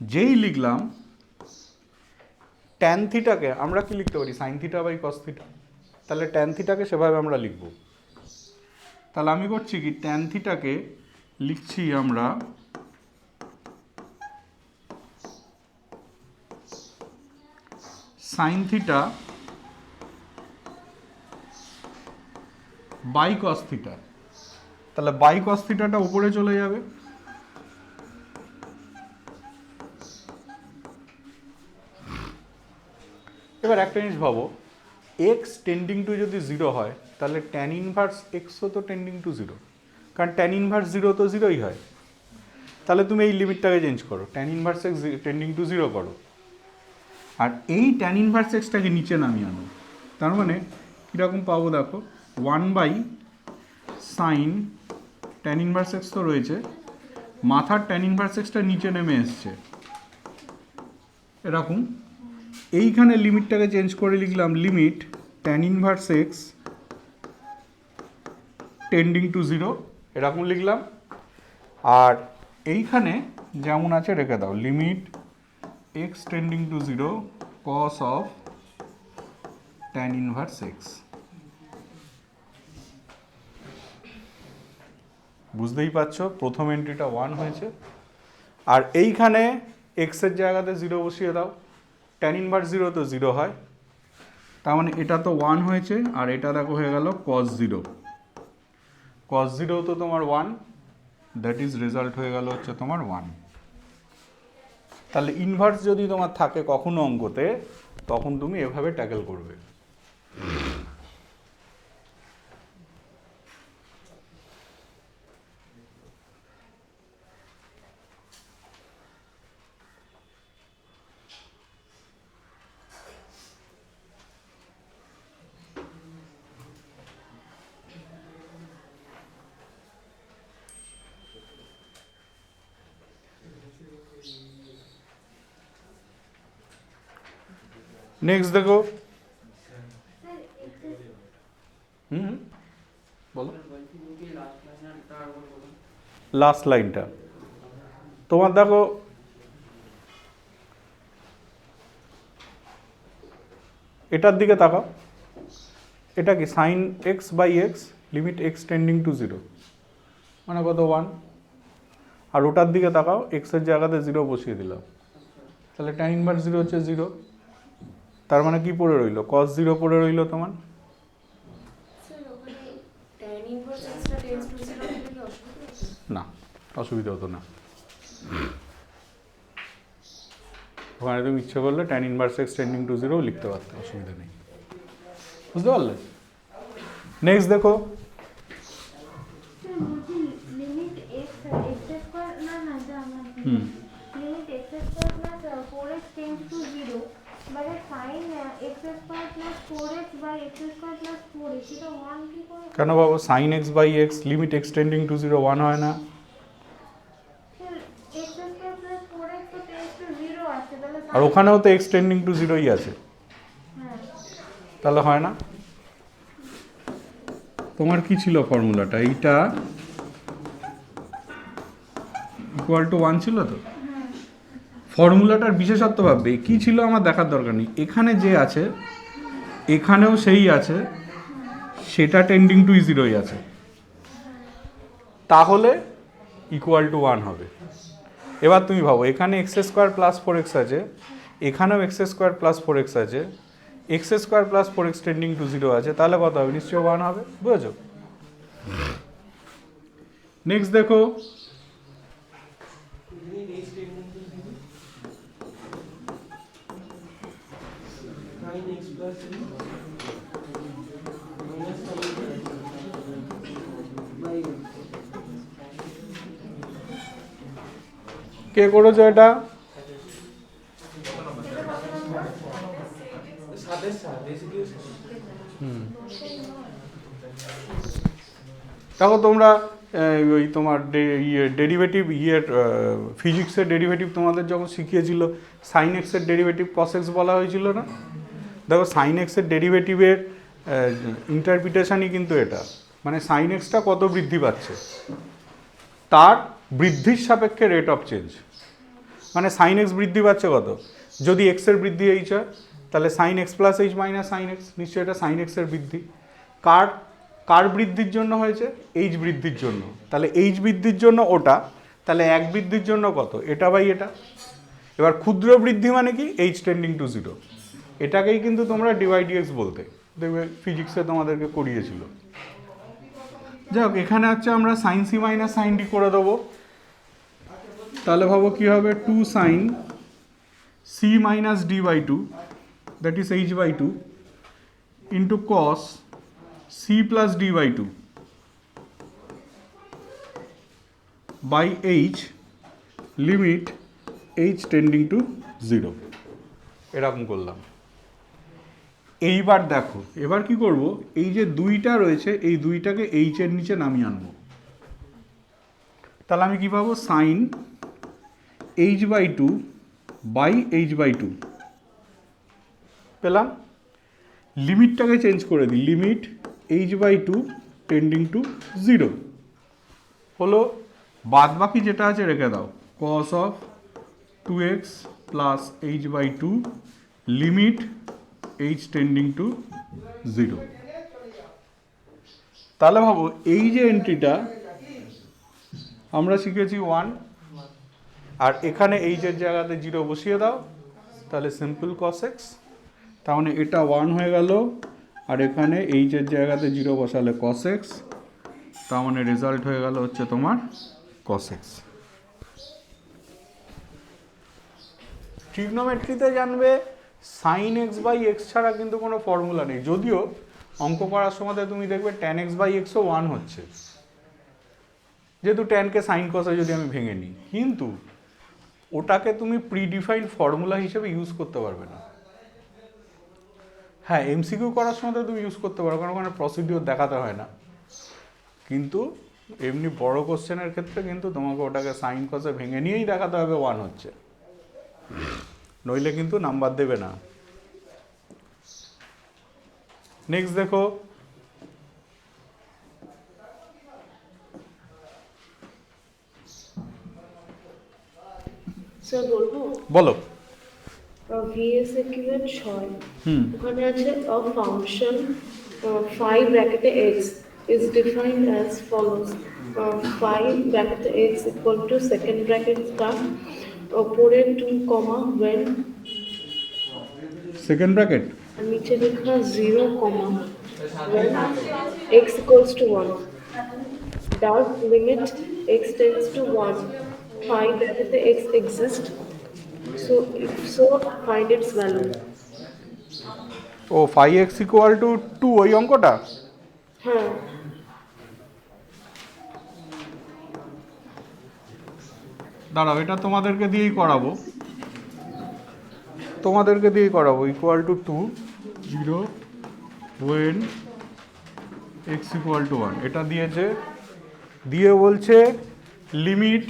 যেই লিখলাম, ট্যান থিটাকে আমরা কি লিখতে পারি, sine theta by cos theta. তাহলে ট্যান থিটাকে সেভাবে আমরা লিখব। তাহলে আমি করছি কি, ট্যান থিটাকে লিখছি আমরা sine theta by cos theta. তাহলে বাই কস থিটাটা উপরে চলে যাবে। এবার একটা জিনিস ভাবো, এক্স টেন্ডিং টু যদি 0 হয়, তাহলে ট্যান ইনভার্স এক্সও তো টেন্ডিং টু 0, কারণ ট্যান ইনভার্স 0 তো 0ই হয়। তাহলে তুমি এই লিমিটটাকে চেঞ্জ করো, tan inverse x tending to 0 করো, আর এই ট্যান ইনভার্স এক্সটাকে নিচে নামিয়ে আনো। তার মানে কীরকম পাবো দেখো, 1 সাইন ট্যান ইনভার্স এক্স তো রয়েছে, মাথার ট্যান ইনভার্স এক্সটা নিচে নেমে এসছে এরকম। এইখানে লিমিটটাকে চেঞ্জ করে লিখলাম limit tan inverse x tending to 0, এরকম লিখলাম। আর এইখানে যেমন আছে রেখে দাও, limit x tending to 0 cos of tan inverse x. বুঝতেই পারছো প্রথম এন্ট্রিটা 1 হয়েছে, আর এইখানে এক্সের জায়গাতে 0 বসিয়ে দাও, ট্যান ইনভার্স 0 তো 0 হয়, তার মানে এটা তো 1 হয়েছে, আর এটা দেখো হয়ে গেল cos 0, cos 0 তো তোমার 1, দ্যাট ইজ রেজাল্ট হয়ে গেল হচ্ছে তোমার 1। তাহলে ইনভার্স যদি তোমার থাকে কখনো অঙ্কতে, তখন তুমি এভাবে ট্যাকেল করবে। নেক্সট দেখো, বলো লাস্ট লাইনটা তোমার দেখো, এটার দিকে তাকাও, এটা কি sine x by x limit x tending to 0, মানে কত 1, আর ওটার দিকে তাকাও, এক্সের জায়গাতে 0 বসিয়ে দিলাম, তাহলে ট্যান ইনভার্স 0 হচ্ছে 0, তার মানে কি পড়ে রইলো, cos 0 পড়ে রইলো তোমার। না, অসুবিধা হতো না, ওখানে তুমি ইচ্ছে করলে tan inverse x tending to 0 লিখতে পারতে, অসুবিধা নেই। বুঝতে পারলে? নেক্সট দেখো, লিমিট এক্স এক্স স্কয়ার না না যা আমার limit x square plus 4x tends to 0 মানে sin x square plus 4x by x square plus 4x এটা 1 কি করে? কেন বাবু sine x by x limit x tending to 0 1 হয় না? x স্কয়ার প্লাস 4x তো টেন্ডস টু 0 আছে, তাহলে আর ওখানেও তো এক্স টেন্ডিং টু 0ই আছে, হ্যাঁ তাহলে হয় না? তোমার কি ছিল ফর্মুলাটা, এইটা ইকুয়াল টু 1 ছিল তো, ফর্মুলাটার বিশেষত্ব ভাববে কি ছিল আমার দেখার দরকার নেই, এখানে যে আছে এখানেও সেই আছে, সেটা টেন্ডিং টু 0ই আছে, তাহলে ইকুয়াল টু 1 হবে। এবার তুমি ভাবো, এখানে এক্স স্কোয়ার প্লাস 4x আছে, এখানেও এক্স স্কোয়ার প্লাস 4x আছে, x square plus 4x tending to 0 আছে, তাহলে কত হবে, নিশ্চয়ই 1 হবে। বুঝেছো? নেক্সট দেখো, কে করেছো এটা? দেখো তোমরা ওই তোমার ডেরিভেটিভ ফিজিক্সের ডেরিভেটিভ তোমাদের যখন শিখিয়েছিল, সাইন এক্সের ডেরিভেটিভ কস এক্স বলা হয়েছিল না? দেখো সাইন এক্সের ডেরিভেটিভের ইন্টারপ্রিটেশনই কিন্তু এটা, মানে সাইন এক্সটা কত বৃদ্ধি পাচ্ছে তার বৃদ্ধির সাপেক্ষে রেট অফ চেঞ্জ, মানে সাইন এক্স বৃদ্ধি পাচ্ছে কত, যদি এক্সের বৃদ্ধি এইচ হয় তাহলে sine x plus h minus sine x, নিশ্চয়ই এটা সাইন এক্সের বৃদ্ধি। কার বৃদ্ধির জন্য হয়েছে, এইচ বৃদ্ধির জন্য, তাহলে এইচ বৃদ্ধির জন্য ওটা, তাহলে এক বৃদ্ধির জন্য কত, এটা বাই এটা। এবার ক্ষুদ্র বৃদ্ধি মানে কি, এইচ টেন্ডিং টু 0, এটাকেই কিন্তু তোমরা ডিভাইডিএক্স বলতে, দেখবে ফিজিক্সে তোমাদেরকে করিয়েছিল। যাই হোক, এখানে হচ্ছে আমরা sine c minus sine d করে দেবো, তাহলে ভাবো কি হবে, 2 sine c minus d by 2 that is h by 2 into cos c plus d by 2 by h limit H tending to 0, এরকম করলাম। এইবার দেখো, এবার কি করব, এই যে দুইটা রয়েছে এই দুইটাকে এইচ এর নিচে নামিয়ে আনবো, তাহলে আমি কি পাবো, sine H by 2 by h by 2 পেলাম। লিমিটটাকে চেঞ্জ করে দিই, limit h by 2 tending to 0 হলো, বাদ বাকি যেটা আছে রেখে দাও, cos of 2x plus h by 2 limit H tending to 0। তাহলে ভাবো এই যে এন্ট্রিটা আমরা শিখেছি 1, আর এখানে এইচের জায়গাতে 0 বসিয়ে দাও, তাহলে সিম্পল cos x, তার মানে এটা 1 হয়ে গেল, আর এখানে এইচের জায়গাতে 0 বসালে cos x, তার মানে রেজাল্ট হয়ে গেল হচ্ছে তোমার cos x। ট্রিগনোমেট্রিতে জানবে sin x বাই x ছাড়া কিন্তু কোনো ফর্মুলা নেই, যদিও অঙ্ক করার সময় তুমি দেখবে tan x বাই x ও 1 হচ্ছে, যেহেতু ট্যানকে সাইন কসে যদি আমি ভেঙে নিই, কিন্তু ওটাকে তুমি প্রিডিফাইন্ড ফর্মুলা হিসেবে ইউজ করতে পারবে না। হ্যাঁ, এমসিকিউ করার সময় তুমি ইউজ করতে পারো, কারণ ওখানে প্রসিডিওর দেখাতে হয় না, কিন্তু এমনি বড় কোশ্চেনের ক্ষেত্রে কিন্তু তোমাকে ওটাকে সাইন কসে ভেঙে নিয়েই দেখাতে হবে 1 হচ্ছে, নইলে কিন্তু নাম্বার দেবে না। নেক্সট দেখো, স্যার বলবো? বলো। ভিএস ইকুইভ্যালেন্ট 6, ওখানে আছে a function 5 ব্র্যাকেটে x is defined as follows: 5 ব্র্যাকেটে x equal to second bracket start ওপরে 2 কমা when সেকেন্ড ব্র্যাকেট, আর নিচে লেখা 0 কমা when x equals to 1, does limit x tends to 1 5 ব্র্যাকেটে x exist, so if so find its value। ও 5x equal to 2, ওই অঙ্কটা। হ্যাঁ, দাঁড়াও, এটা তোমাদেরকে দিয়েই করাবো, equal to 2 0 when x equal to 1, এটা দিয়েছে, দিয়ে বলছে limit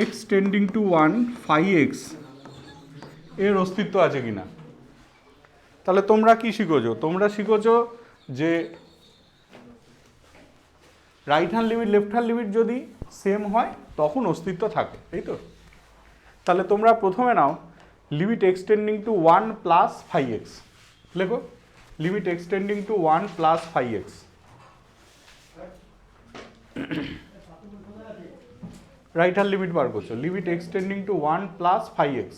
x tending to 1 5x এর অস্তিত্ব আছে কিনা। তাহলে তোমরা কি শিখোছো? তোমরা শিখোছো যে right hand limit left hand limit যদি সেম হয় তখন অস্তিত্ব থাকে, তাই তো? তাহলে তোমরা প্রথমে নাও limit extending to 1 plus 5x, লেখো limit extending to 1 plus 5x, right hand limit বার করছো, limit extending to 1 plus 5x।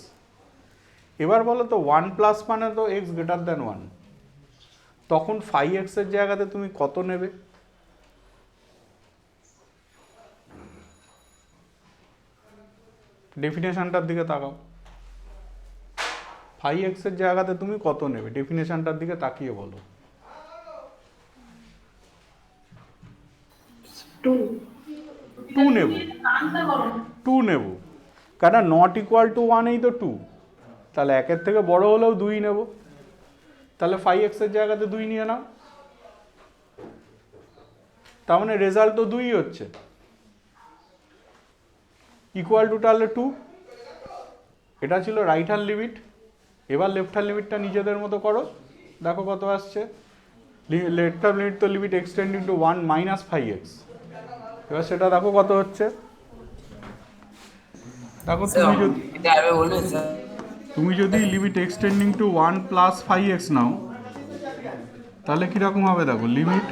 এবার বলো তো 1 প্লাস মানে তো x গ্রেটার দ্যান 1, তখন 5x এর জায়গাতে তুমি কত নেবে? ডেফিনেশনটার দিকে তাকাও, 5x এর জায়গাতে তুমি কত নেবে? ডেফিনেশনটার দিকে তাকিয়ে বলো। 2 নেব, 2 নেব, কারণ নট ইকুয়াল টু 1 এই তো 2, তাহলে একের থেকে বড় হলেও 2 নেব, তাহলে 5x এর জায়গাতে 2 নিয়ে নাও, তার মানে রেজাল্ট তো 2 হচ্ছে, ইকুয়াল টু তাহলে 2। এটা ছিল রাইট হ্যান্ড লিমিট। এবার লেফট হ্যান্ড লিমিটটা নিজেদের মতো করো, দেখো কত আসছে। লেফট হ্যান্ড লিমিট তো limit extending to 1 minus 5x, এবার সেটা দেখো কত হচ্ছে। দেখো তুমি যদি limit extending to 1 plus 5x নাও, তাহলে কীরকম হবে দেখো, limit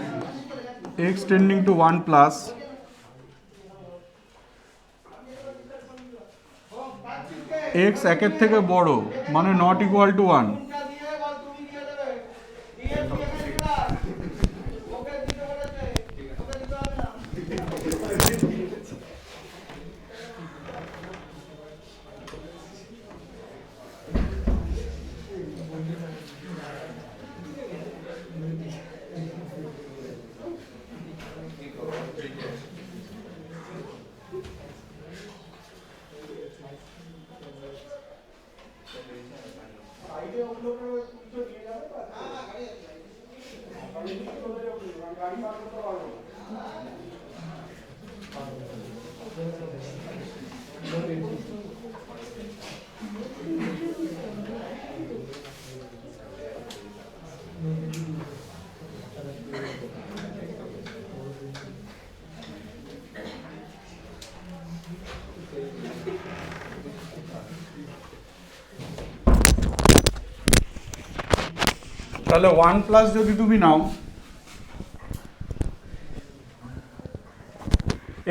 extending to 1 plus x একের থেকে বড় মানে নট ইকুয়াল টু 1, তাহলে 1 প্লাস যদি তুমি নাও,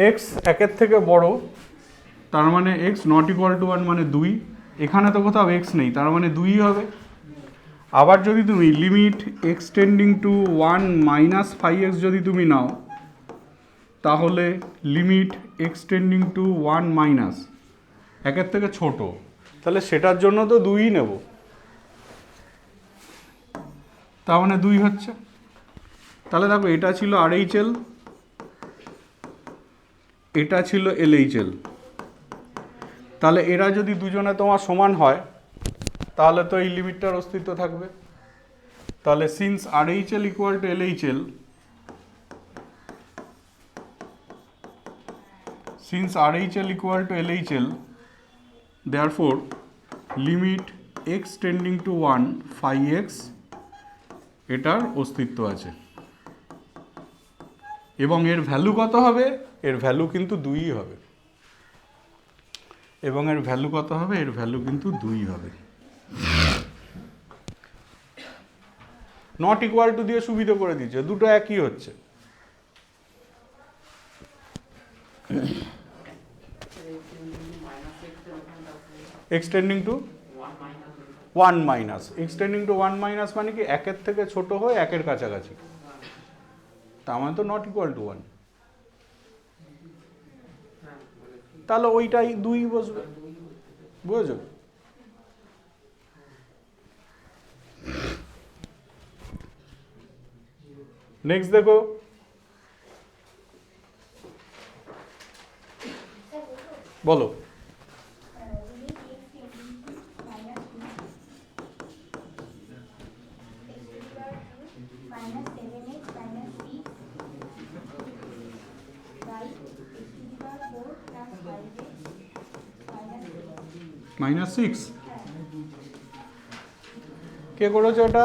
এক্স একের থেকে বড়, তার মানে এক্স নট ইকুয়াল টু 1 মানে 2, এখানে তো কোথাও এক্স নেই, তার মানে 2ই হবে। আবার যদি তুমি limit x tending to 1 minus 5x যদি তুমি নাও, তাহলে limit x tending to 1 minus একের থেকে ছোট, তাহলে সেটার জন্য তো 2ই নেব, তার মানে 2 হচ্ছে। তাহলে দেখো এটা ছিল RHL, এটা ছিল LHL, তাহলে এরা যদি দুজনে তোমার সমান হয় তাহলে তো এই লিমিটটার অস্তিত্ব থাকবে। তাহলে since RHL equal to LHL, since RHL equal to LHL, therefore limit x tending to 1 phi x এটার অস্তিত্ব আছে। এবং এর ভ্যালু কত হবে? এর ভ্যালু কিন্তু 2ই হবে। এবং এর ভ্যালু কত হবে? এর ভ্যালু কিন্তু 2ই হবে। নট ইকুয়াল টু দিয়ে সুবিধা করে দিচ্ছে, দুটো একই হচ্ছে। X tending to 1 minus, x tending to 1 minus মানে কি একের থেকে ছোট হয়ে একের কাছাকাছি, তার মানে তো নট ইকুয়াল টু 1, তাহলে ওইটাই 2 বসবে, বুঝেছো? নেক্সট দেখো, বলো। -6 কে করেছে ওটা?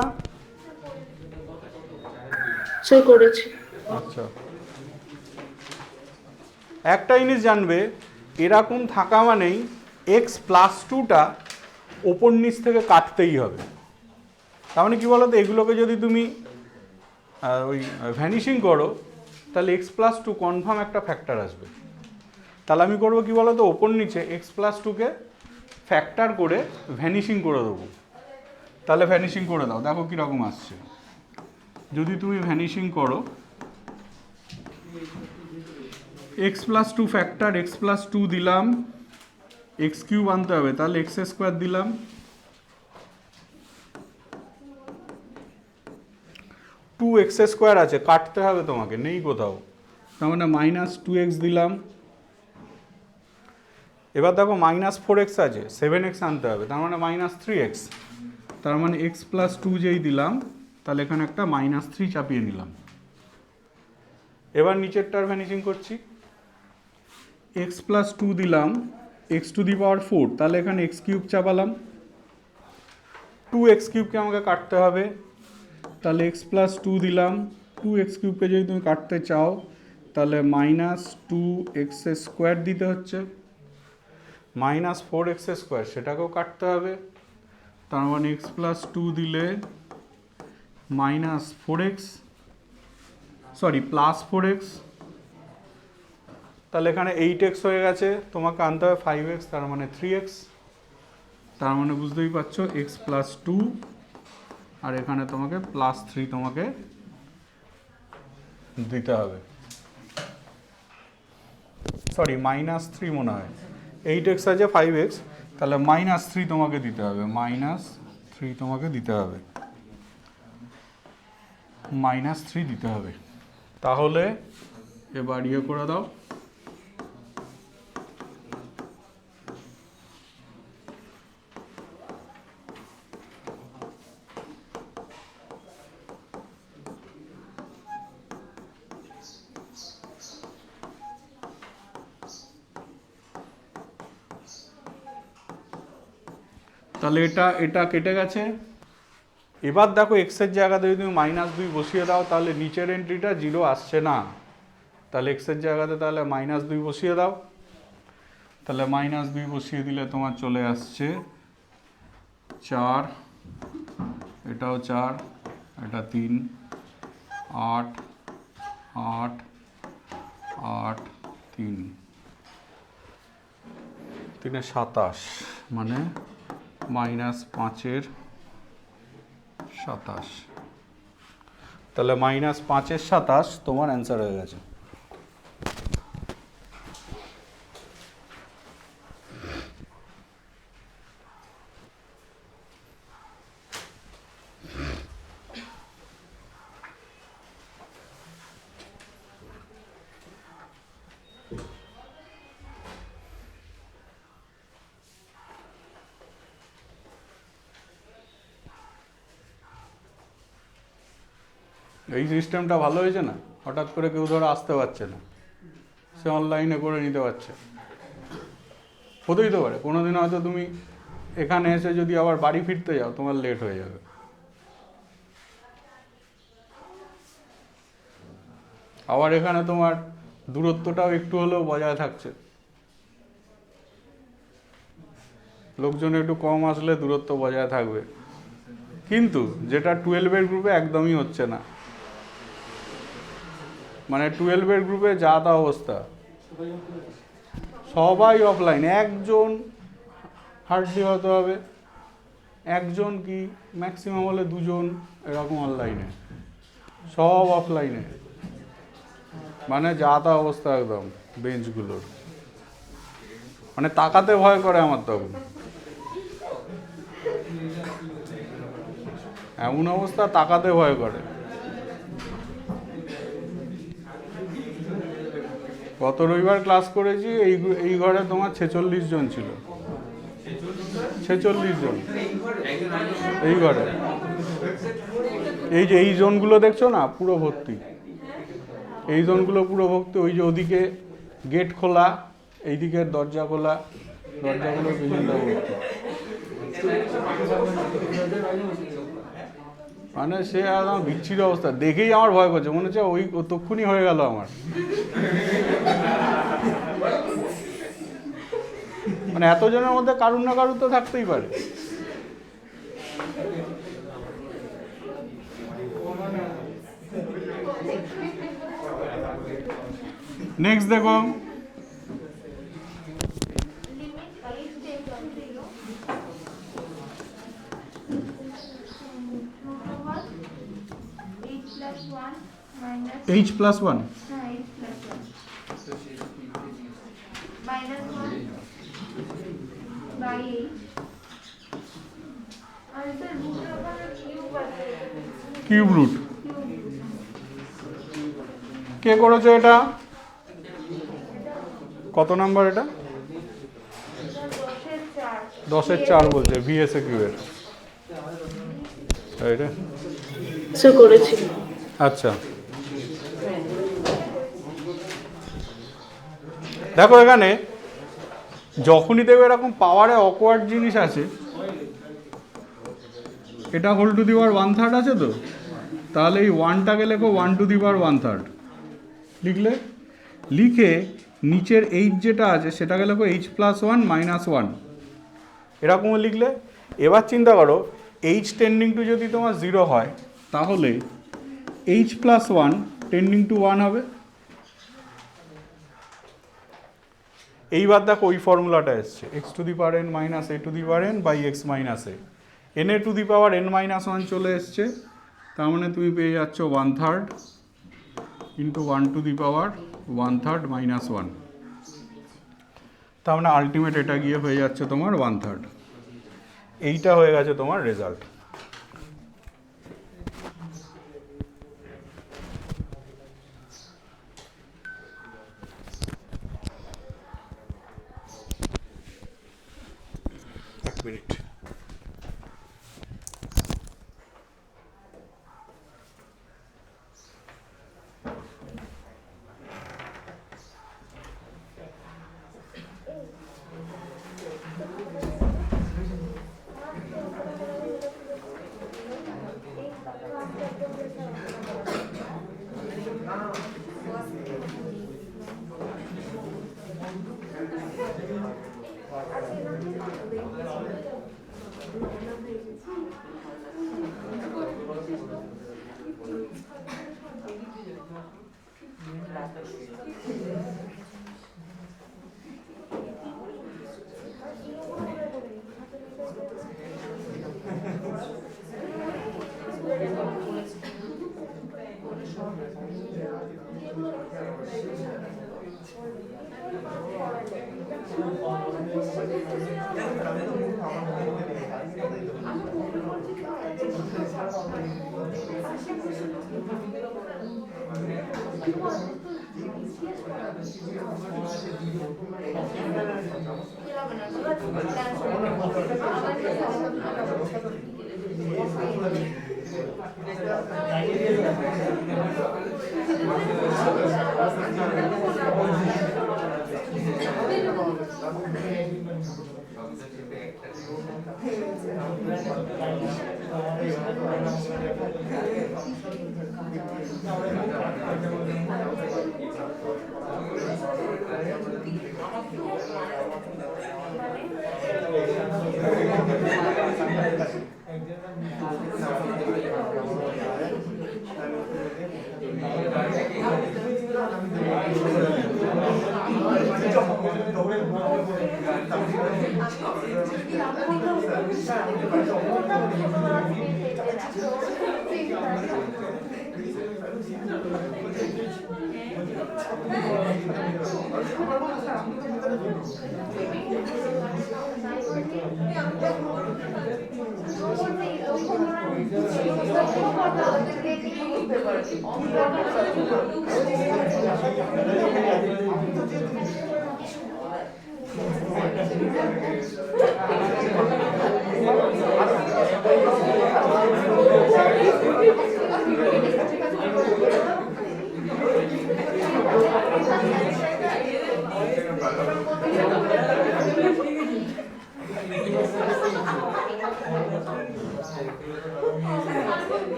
সে করেছে। আচ্ছা, একটা জিনিস জানবে, এরকম থাকা মানেই এক্স প্লাস 2টা ওপর নিচ থেকে কাটতেই হবে। তার মানে কি বলতো, এগুলোকে যদি তুমি ওই ভ্যানিশিং করো তাহলে এক্স প্লাস 2 কনফার্ম একটা ফ্যাক্টর আসবে। তাহলে আমি করবো কি বলতো, ওপর নিচে এক্স প্লাস 2কে ফ্যাক্টর করে ভ্যানিশিং করে দেবো। তাহলে ভ্যানিশিং করে দাও, দেখো কীরকম আসছে। যদি তুমি ভ্যানিশিং করো x plus 2 factor x plus 2 দিলাম, এক্স কিউব আনতে হবে, তাহলে এক্স স্কোয়ার দিলাম, 2x স্কোয়ার আছে, কাটতে হবে তোমাকে, নেই কোথাও, তার মানে -2x দিলাম। এবার দেখো -4x আছে, 7x আনতে হবে, তার মানে -3x, তার মানে x প্লাস 2 যেই দিলাম তাহলে এখানে একটা -3 চাপিয়ে নিলাম। এবার নিচেরটার ভ্যানিশিং করছি, x প্লাস 2 দিলাম, x টু দি পাওয়ার 4, তাহলে এখানে x কিউব চাপালাম, 2x কিউবকে আমাকে কাটতে হবে, তাহলে x প্লাস 2 দিলাম, 2x কিউবকে যদি তুমি কাটতে চাও তাহলে -2x স্কোয়ার দিতে হচ্ছে, -4x স্কোয়ার সেটাকেও কাটতে হবে, তার মানে x প্লাস 2 দিলে -4x, সরি +4x, তাহলে এখানে 8x হয়ে গেছে, তোমাকে আনতে হবে 5x, তার মানে 3x, তার মানে বুঝতেই পারছো x প্লাস 2 আর এখানে তোমাকে +3 তোমাকে দিতে হবে, সরি -3 মনে হয়, 8x আছে 5x, তাহলে -3 তোমাকে দিতে হবে, -3 তোমাকে দিতে হবে, -3 দিতে হবে। তাহলে এবার ইয়ে করে দাও, তাহলে এটা কেটে গেছে। এবার দেখো এক্সের জায়গাতে যদি তুমি -2 বসিয়ে দাও তাহলে নিচের এন্ট্রিটা 0 আসছে না, তাহলে এক্সের জায়গাতে তাহলে -2 বসিয়ে দাও, তাহলে -2 বসিয়ে দিলে তোমার চলে আসছে 4, এটাও 4, এটা 3 8 8 8 3 3 27 মানে -5 27, তাহলে -5 27 তোমার অ্যান্সার হয়ে গেছে। এই সিস্টেমটা ভালো হয়েছে না, হঠাৎ করে কেউ ধরো আসতে পারছে না, সে অনলাইনে করে নিতে পারছে। হতেই তো পারে কোনোদিন হয়তো তুমি এখানে এসে যদি আবার বাড়ি ফিরতে যাও তোমার লেট হয়ে যাবে। আবার এখানে তোমার দূরত্বটাও একটু হলেও বজায় থাকছে, লোকজন একটু কম আসলে দূরত্ব বজায় থাকবে। কিন্তু যেটা 12-এর গ্রুপে একদমই হচ্ছে না, মানে 12-এর গ্রুপে যা তা অবস্থা, সবাই অফলাইন, একজন হার্ডলি হতে হবে, একজন কি ম্যাক্সিমাম হলে 2জন এরকম অনলাইনে, সব অফলাইনে, মানে যা তা অবস্থা একদম বেঞ্চগুলোর, মানে তাকাতে ভয় করে আমার তখন, এমন অবস্থা তাকাতে ভয় করে। গত রবিবার ক্লাস করেছি, এই ঘরে তোমার 46 জন ছিল, 46 জন এই ঘরে। এই যে এই জোনগুলো দেখছো না পুরো ভর্তি, এই জোনগুলো পুরো ভর্তি। ওই যে ওদিকে গেট খোলা, এই দিকের দরজা খোলা, দরজাগুলো পিছনটা ভর্তি, মানে সে একদম বিচ্ছিন্ন অবস্থা, দেখেই আমার ভয় করছে, মনে হচ্ছে ওই তক্ষুনি হয়ে গেল আমার, মানে এতজনের মধ্যে কারুর না কারুর তো থাকতেই পারে। নেক্সট দেখো, h plus 1 কিউব রুট। কে করেছো এটা? কত নাম্বার এটা? 10-এর 4 বলছে VSQ এর, এটা সে করেছিল। আচ্ছা দেখো এখানে যখনই দেখবে এরকম পাওয়ারে অকওয়ার্ড জিনিস আছে, এটা হোল টু দি পাওয়ার 1/3 আছে, তো তাহলে এই 1টাকে লেখো 1 টু দি পাওয়ার 1/3 লিখলে, লিখে নিচের h যেটা আছে সেটাকে লেখো h plus 1 minus 1 এরকমও লিখলে। এবার চিন্তা করো h টেন্ডিং টু যদি তোমার 0 হয় তাহলে h plus 1 টেন্ডিং টু 1 হবে। এইবার দেখো ওই ফর্মুলাটা এসছে, x to the power n minus a to the power n by x minus a, n a to the power n minus 1 চলে এসছে, তার মানে তুমি পেয়ে যাচ্ছ 1/3 into 1 to the power 1/3 minus 1, তার মানে আলটিমেট এটা গিয়ে হয়ে যাচ্ছে তোমার 1/3। এইটা হয়ে গেছে তোমার রেজাল্ট। এক মিনিট,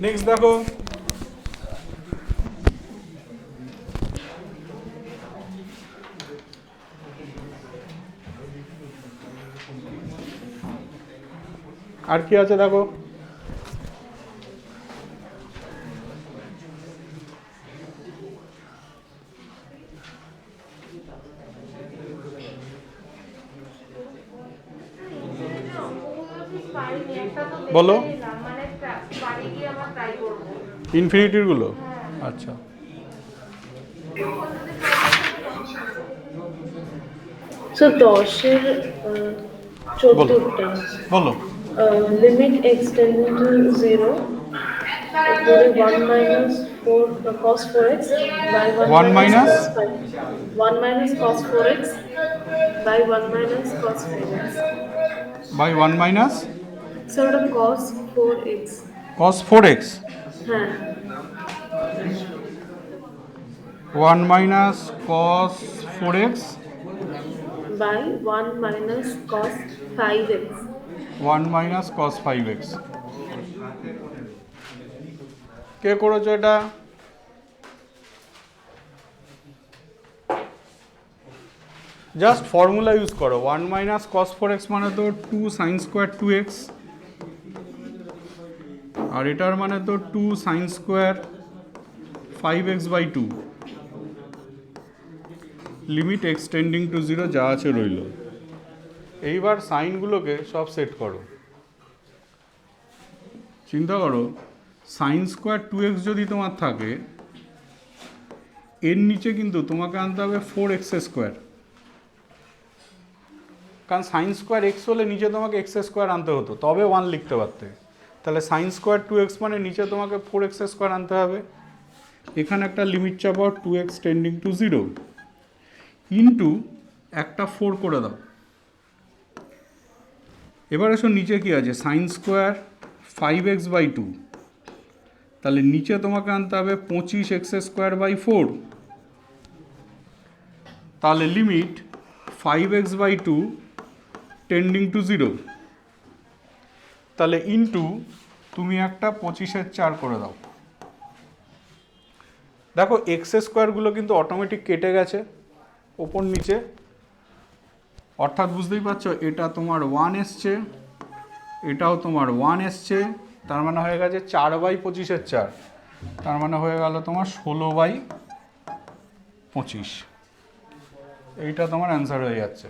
নেক্সট দেখো, আর কি আছে দেখো, বলো ইনফিনিটির গুলো। আচ্ছা সো 10-এর 14টা বলো। Limit extending to 0 1 minus 4 cos 4x by 1 minus 1 minus cos 4x by 1 minus cos 5x by 1 minus so ওটা cos 4x cos 4x, হ্যাঁ 1 minus cos 4x by 1 minus cos 5x 1 minus cos 5x। কে করেছো এটা? Just formula use করো, 1 minus cos 4x মানে তো 2 sin square 2x, আর এটার মানে তো 2 sin square 5x by 2, limit extending to 0 যা আছে রইল। এইবার সাইনগুলোকে সব সেট করো, চিন্তা করো সাইন স্কোয়ার 2x যদি তোমার থাকে, এর নিচে কিন্তু তোমাকে আনতে হবে 4x স্কোয়ার, কারণ সাইন স্কোয়ার এক্স হলে নিচে তোমাকে এক্স স্কোয়ার আনতে হতো, তবে 1 লিখতে পারতে। তাহলে সাইন স্কোয়ার 2x মানে নিচে তোমাকে 4x স্কোয়ার আনতে হবে। এখানে একটা লিমিট চাপাও 2x টেন্ডিং টু 0 ইন্টু একটা 4 করে দাও। এবার এসো নিচে কি আছে, সাইন স্কোয়ার 5x/2, তাহলে নিচে তোমাকে আনতে হবে 25x স্কোয়ার বাই 4। তাহলে লিমিট 5x/2 টেন্ডিং টু 0, তাহলে ইন্টু তুমি একটা 25/4 করে দাও। দেখো এক্স স্কোয়ারগুলো কিন্তু অটোমেটিক কেটে গেছে ওপর নিচে, অর্থাৎ বুঝতেই পারছো এটা তোমার 1 এসছে, এটাও তোমার 1 এসছে, তার মানে হয়ে গেছে 4/25/4, তার মানে হয়ে গেল তোমার 16/25। এইটা তোমার অ্যান্সার হয়ে যাচ্ছে।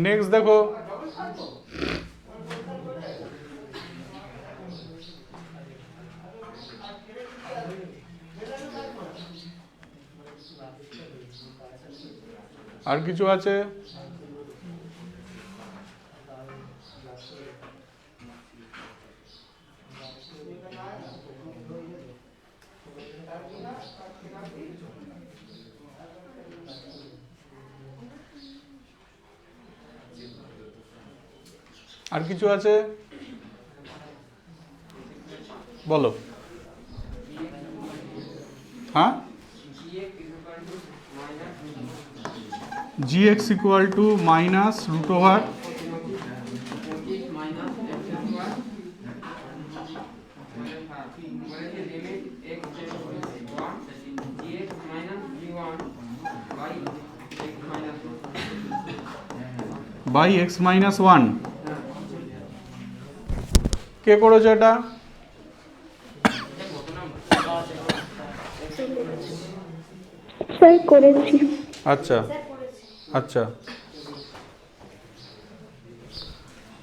নেক্সট দেখো, আর কিছু আছে? আর কিছু আছে বলো। হ্যাঁ, gx equal to minus root over by x minus 1। কে করেছো এটা? স্যার করেছি। আচ্ছা আচ্ছা,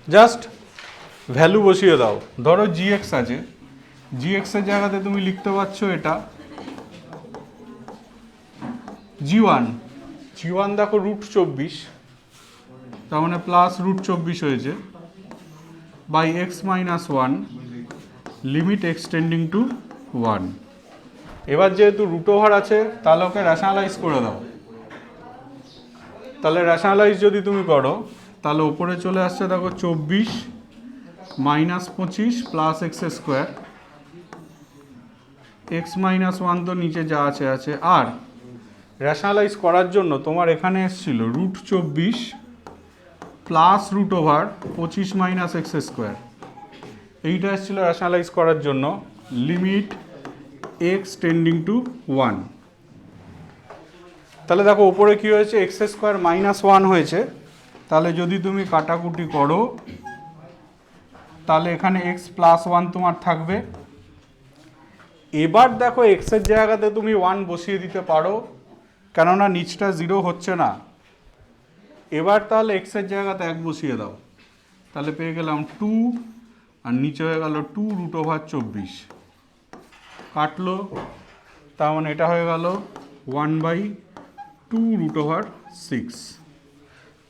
জাস্ট ভ্যালু বসিয়ে দাও। ধরো gx আছে, gx এর জায়গাতে তুমি লিখতে পারছো এটা g1, g1 দেখো √24, তার মানে প্লাস √24 হয়েছে, by x minus 1 limit extending to 1। এবার যেহেতু রুট ওভার আছে তাহলে ওকে র্যাশনালাইজ করে দাও। তাহলে র্যাশনালাইজ যদি তুমি করো তাহলে উপরে চলে আসছে দেখো 24 minus 25 plus x square, x minus 1 তো নিচে যা আছে আছে। আর র্যাশনালাইজ করার জন্য তোমার এখানে এসেছিল √24 plus root over 25 minus x square, এইটা এসেছিল র্যাশনালাইজ করার জন্য লিমিট এক্স টেন্ডিং টু 1। তাহলে দেখো ওপরে কি হয়েছে, এক্স স্কোয়ার মাইনাস 1 হয়েছে। তাহলে যদি তুমি কাটাকুটি করো তাহলে এখানে এক্স প্লাস 1 তোমার থাকবে। এবার দেখো এক্সের জায়গাতে তুমি 1 বসিয়ে দিতে পারো, কেননা নিচটা 0 হচ্ছে না। এবার তাহলে এক্সের জায়গাতে 1 বসিয়ে দাও, তাহলে পেয়ে গেলাম 2, আর নিচে হয়ে গেল 2√24, কাটলো, তার মানে এটা হয়ে গেল 1/2√6।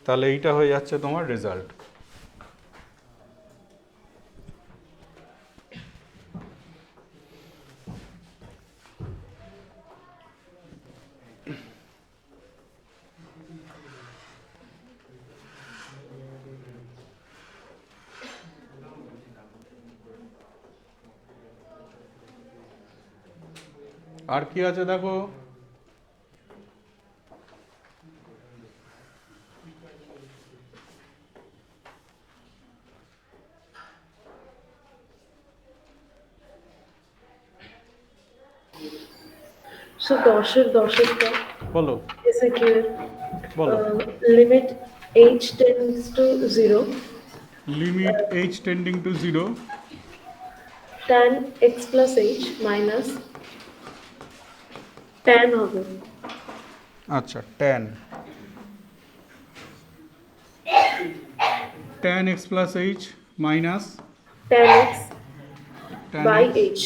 তাহলে এইটা হয়ে যাচ্ছে তোমার রেজাল্ট। আর কি আছে দেখো, So দশেরটা বলো is here বলো। limit h tends to 0, limit h tending to 0, tan x plus h minus tan হবে। আচ্ছা tan x plus h minus tan x tan by x। h.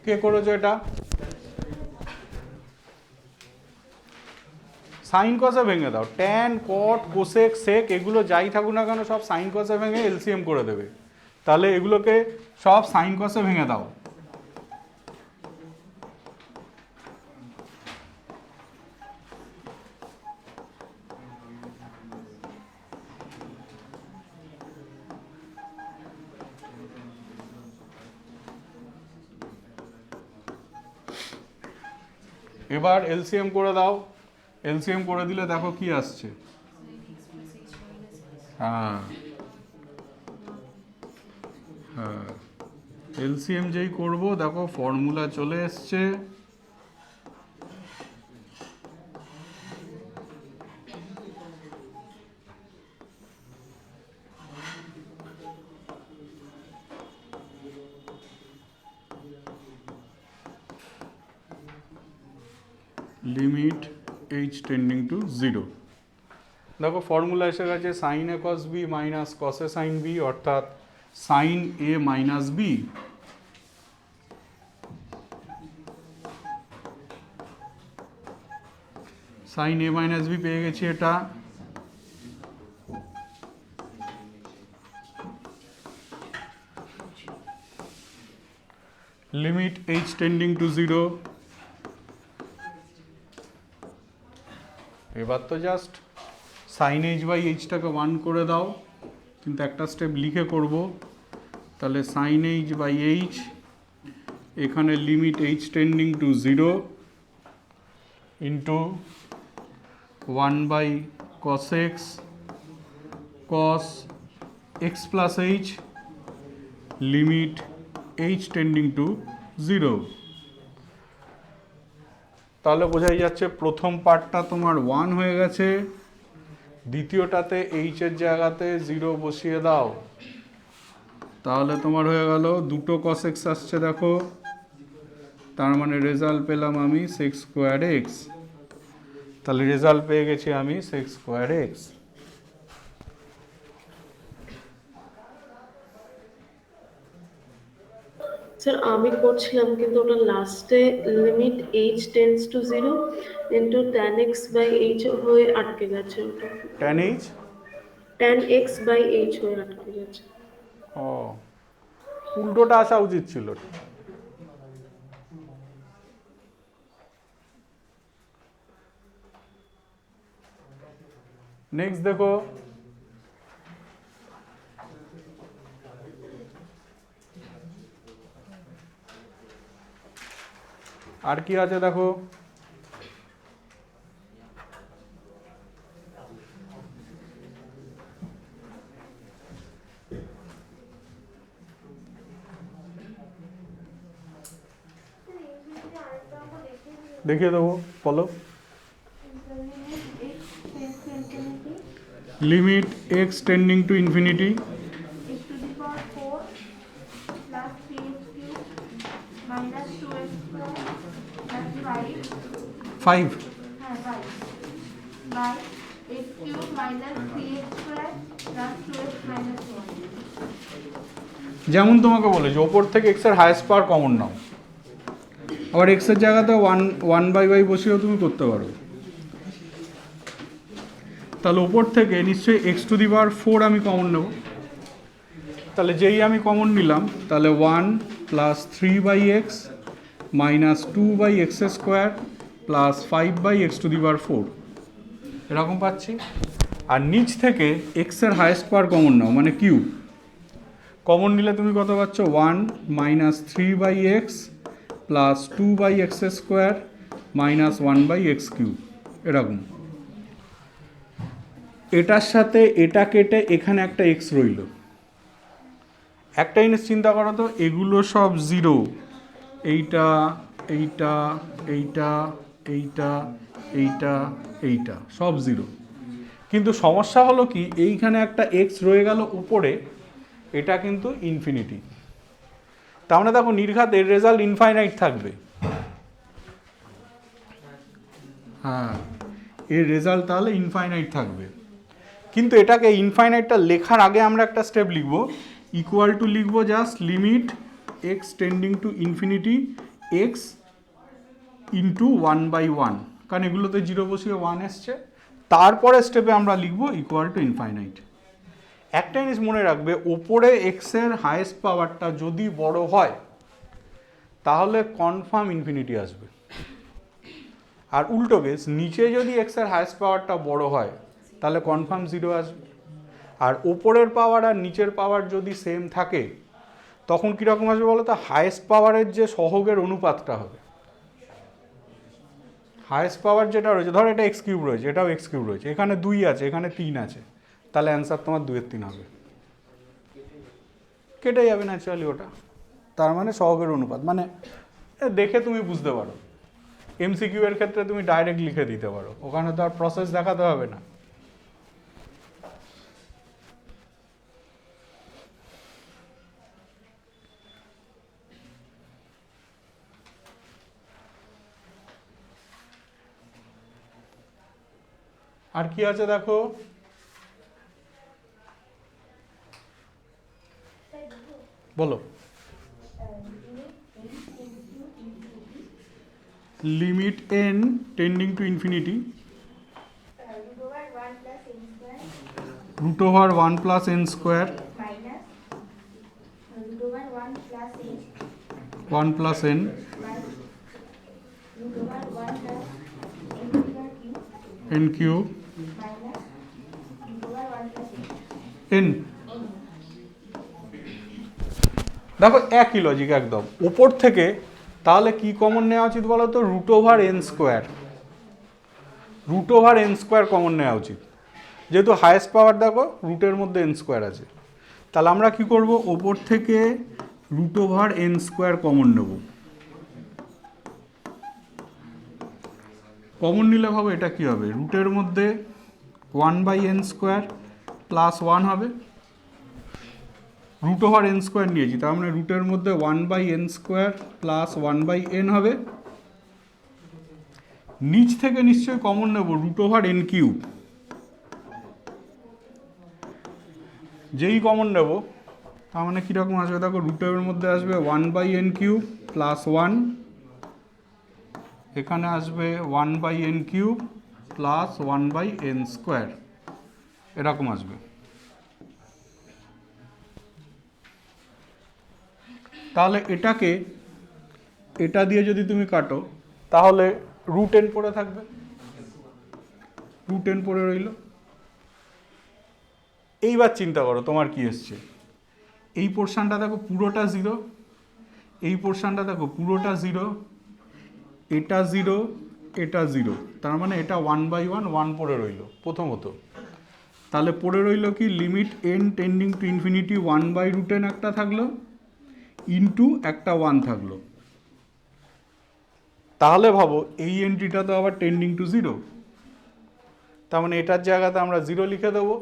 কে করেছো এটা? সাইন কসে ভেঙে দাও, ট্যান কট কোসেক সেক এগুলো যাই থাকুক না কেন সব সাইন কসে ভেঙে এলসিএম করে দেবে। তাহলে এগুলোকে সব সাইন কসে ভেঙে দাও। এবার এলসিএম করে দাও। এলসিএম করে দিলে দেখো কি আসছে। হ্যাঁ হ্যাঁ, এলসিএম যেই করব দেখো ফর্মুলা চলে এসছে। Limit H tending to 0। দেখো ফর্মুলা এসে গেছে sine A cos B minus কসে সাইন বি, অর্থাৎ sine A minus B sine A minus B পেয়ে গেছি এটা। Limit H tending to 0। এবার তো জাস্ট সাইন এইচ বাই এইচটাকে 1 করে দাও, কিন্তু একটা স্টেপ লিখে করব। তাহলে সাইন এইচ বাই এইচ, এখানে limit H tending to 0 into 1 by cos x cos x plus h limit H tending to 0। তাহলে বোঝাই যাচ্ছে প্রথম পার্টটা তোমার 1 হয়ে গেছে, দ্বিতীয়টাতে এইচ এর জায়গাতে 0 বসিয়ে দাও। তাহলে তোমার হয়ে গেল দুটো কস এক্স আসছে দেখো, তার মানে রেজাল্ট পেলাম আমি সেক্স স্কোয়ার এক্স। তাহলে রেজাল্ট পেয়ে গেছি আমি সেক্স স্কোয়ার এক্স। স্যার আমি করছিলাম কিন্তু ওটা লাস্টে limit h tends to 0 into tan x by h হয়ে আটকে গেছে। ওটা tan h tan x by h হয়ে আটকে গেছে। ও, উল্টোটা আসা উচিত ছিল। নেক্সট দেখো, আর কি আছে দেখো। দেখিয়ে দেবো, বলো। Limit x tending to infinity x to the power 4 plus 3x cube minus 2x square plus 5 5 হ্যাঁ 5 by x cube minus 3x square plus 2x minus 1। যেমন তোমাকে বলেছি ওপর থেকে এক্স এর হাইয়েস্ট পাওয়ার কমন নাও, আবার এক্স এর জায়গাতে 1 বাই বসিয়েও তুমি করতে পারো। তাহলে ওপর থেকে নিশ্চয়ই এক্স টু দি পাওয়ার 4 আমি কমন নেব। তাহলে যেই আমি কমন নিলাম তাহলে 1 plus 3 by x minus 2 by x square plus 5 by x to the power 4 এরকম পাচ্ছি। আর নিচ থেকে এক্স এর হাইয়েস্ট পাওয়ার কমন নাও, মানে কিউব। কমন নিলে তুমি কত পাচ্ছ 1 minus 3 by x plus 2 by x square minus 1 by x cube এরকম। এটার সাথে এটা কেটে এখানে একটা এক্স রইল। একটা জিনিস চিন্তা করো তো, এগুলো সব 0, এইটা এইটা এইটা এইটা এইটা এইটা সব 0, কিন্তু সমস্যা হলো কি এইখানে একটা এক্স রয়ে গেল উপরে, এটা কিন্তু ইনফিনিটি। তার মানে দেখো নির্ঘাত এর রেজাল্ট ইনফাইনাইট থাকবে। হ্যাঁ, এর রেজাল্ট তাহলে ইনফাইনাইট থাকবে। কিন্তু এটাকে ইনফাইনাইটটা লেখার আগে আমরা একটা স্টেপ লিখব, ইকুয়াল টু লিখবো just limit x tending to infinity x into 1/1, কারণ এগুলোতে 0 বসিয়ে 1 এসছে। তারপরে স্টেপে আমরা লিখবো ইকুয়াল টু ইনফাইনাইট। একটা জিনিস মনে রাখবে, ওপরে এক্সের হাইয়েস্ট পাওয়ারটা যদি বড় হয় তাহলে কনফার্ম ইনফিনিটি আসবে, আর উল্টো কেস নিচে যদি এক্সের হাইয়েস্ট পাওয়ারটা বড় হয় তাহলে কনফার্ম 0 আসবে। আর ওপরের পাওয়ার আর নিচের পাওয়ার যদি সেম থাকে তখন কীরকম আসবে বলো তো, হাইয়েস্ট পাওয়ারের যে সহগের অনুপাতটা হবে, হাইয়েস্ট পাওয়ার যেটা রয়েছে, ধর এটা এক্স কিউব রয়েছে, এটাও এক্স কিউব রয়েছে, এখানে 2 আছে, এখানে 3 আছে, তাহলে অ্যান্সার তোমার 2/3 হবে, কেটে যাবে ন্যাচারালি ওটা। তার মানে সহগের অনুপাত, মানে দেখে তুমি বুঝতে পারো। এমসিকিউ এর ক্ষেত্রে তুমি ডাইরেক্ট লিখে দিতে পারো, ওখানে তো আর প্রসেস দেখাতে হবে না। আর কি আছে দেখো, বলো। Limit n tending to infinity root over 1 plus n square 1 plus n n cube n। দেখো একই লজিক একদম উপর থেকে, তাহলে কি কমন নেওয়া উচিত বলো তো, root over n square, root over n square common নেওয়া উচিত, যেহেতু হাইয়েস্ট পাওয়ার দেখো রুটের মধ্যে এন স্কোয়ার আছে। তাহলে আমরা কি করব, ওপর থেকে root over n square common নেব। কমন নিলে ভাবো এটা কি হবে, রুটের মধ্যে 1/n স্কোয়ার প্লাস 1 হবে, রুট ওভার এন স্কোয়ার নিয়েছি, তার মানে রুটের মধ্যে 1/n স্কোয়ার প্লাস 1/n হবে। নিচ থেকে নিশ্চয়ই কমন নেব রুট ওভার এন কিউব, যেই কমন নেব তার মানে কীরকম আসবে দেখো, রুটের মধ্যে আসবে 1/n কিউব প্লাস 1, এখানে আসবে 1/n cube plus 1/n square, এরকম আসবে। তাহলে এটাকে এটা দিয়ে যদি তুমি কাটো তাহলে রুট এন পড়ে থাকবে, রুট এন পড়ে রইল। এইবার চিন্তা করো তোমার কি এসছে, এই পোর্শনটা দেখো পুরোটা 0, এই পোর্শনটা দেখো পুরোটা 0, এটা 0, এটা 0, তার মানে এটা 1/1 1 পড়ে রইল প্রথমত। তাহলে পড়ে রইল কি, limit n tending to infinity 1/√n একটা থাকলো, ইন্টু একটা 1 থাকলো। তাহলে ভাবো এই এন্ট্রিটা তো আবার টেন্ডিং টু 0, তার মানে এটার জায়গাতে আমরা 0 লিখে দেবো,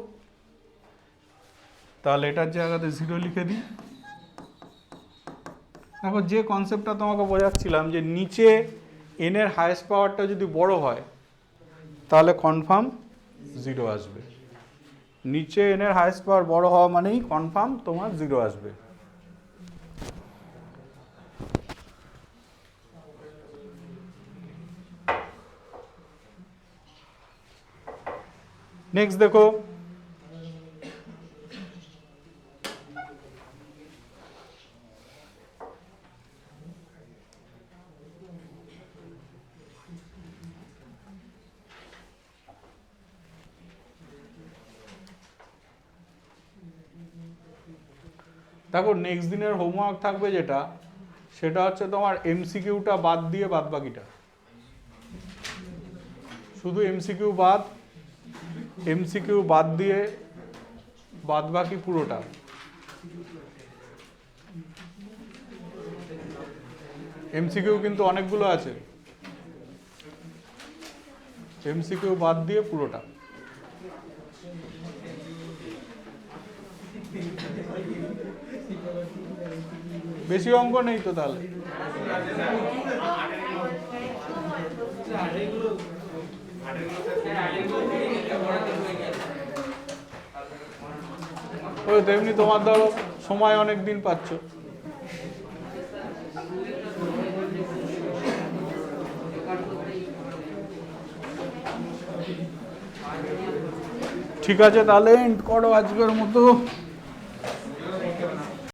তাহলে এটার জায়গাতে 0 লিখে দিই। দেখো যে কনসেপ্টটা তোমাকে বোঝাচ্ছিলাম, যে নিচে n এর হাইয়েস্ট পাওয়ারটা যদি বড় হয় তাহলে কনফার্ম 0 আসবে, নিচে n এর হাইয়েস্ট পাওয়ার বড় হওয়া মানেই কনফার্ম তোমার 0 আসবে। নেক্সট দেখো, দেখো নেক্সট দিনের হোমওয়ার্ক থাকবে যেটা, সেটা হচ্ছে তোমার এমসিকিউটা বাদ দিয়ে বাদ বাকিটা, শুধু এমসিকিউ বাদ, এমসিকিউ বাদ দিয়ে বাদ বাকি পুরোটা। এমসিকিউ কিন্তু অনেকগুলো আছে, এমসিকিউ বাদ দিয়ে পুরোটা। বেশি অঙ্ক নেই তো তাহলে, ওই তেমনি তোমার ধরো সময় অনেক দিন পাচ্ছ। ঠিক আছে, তাহলে এন্ড করো আজকের মতো।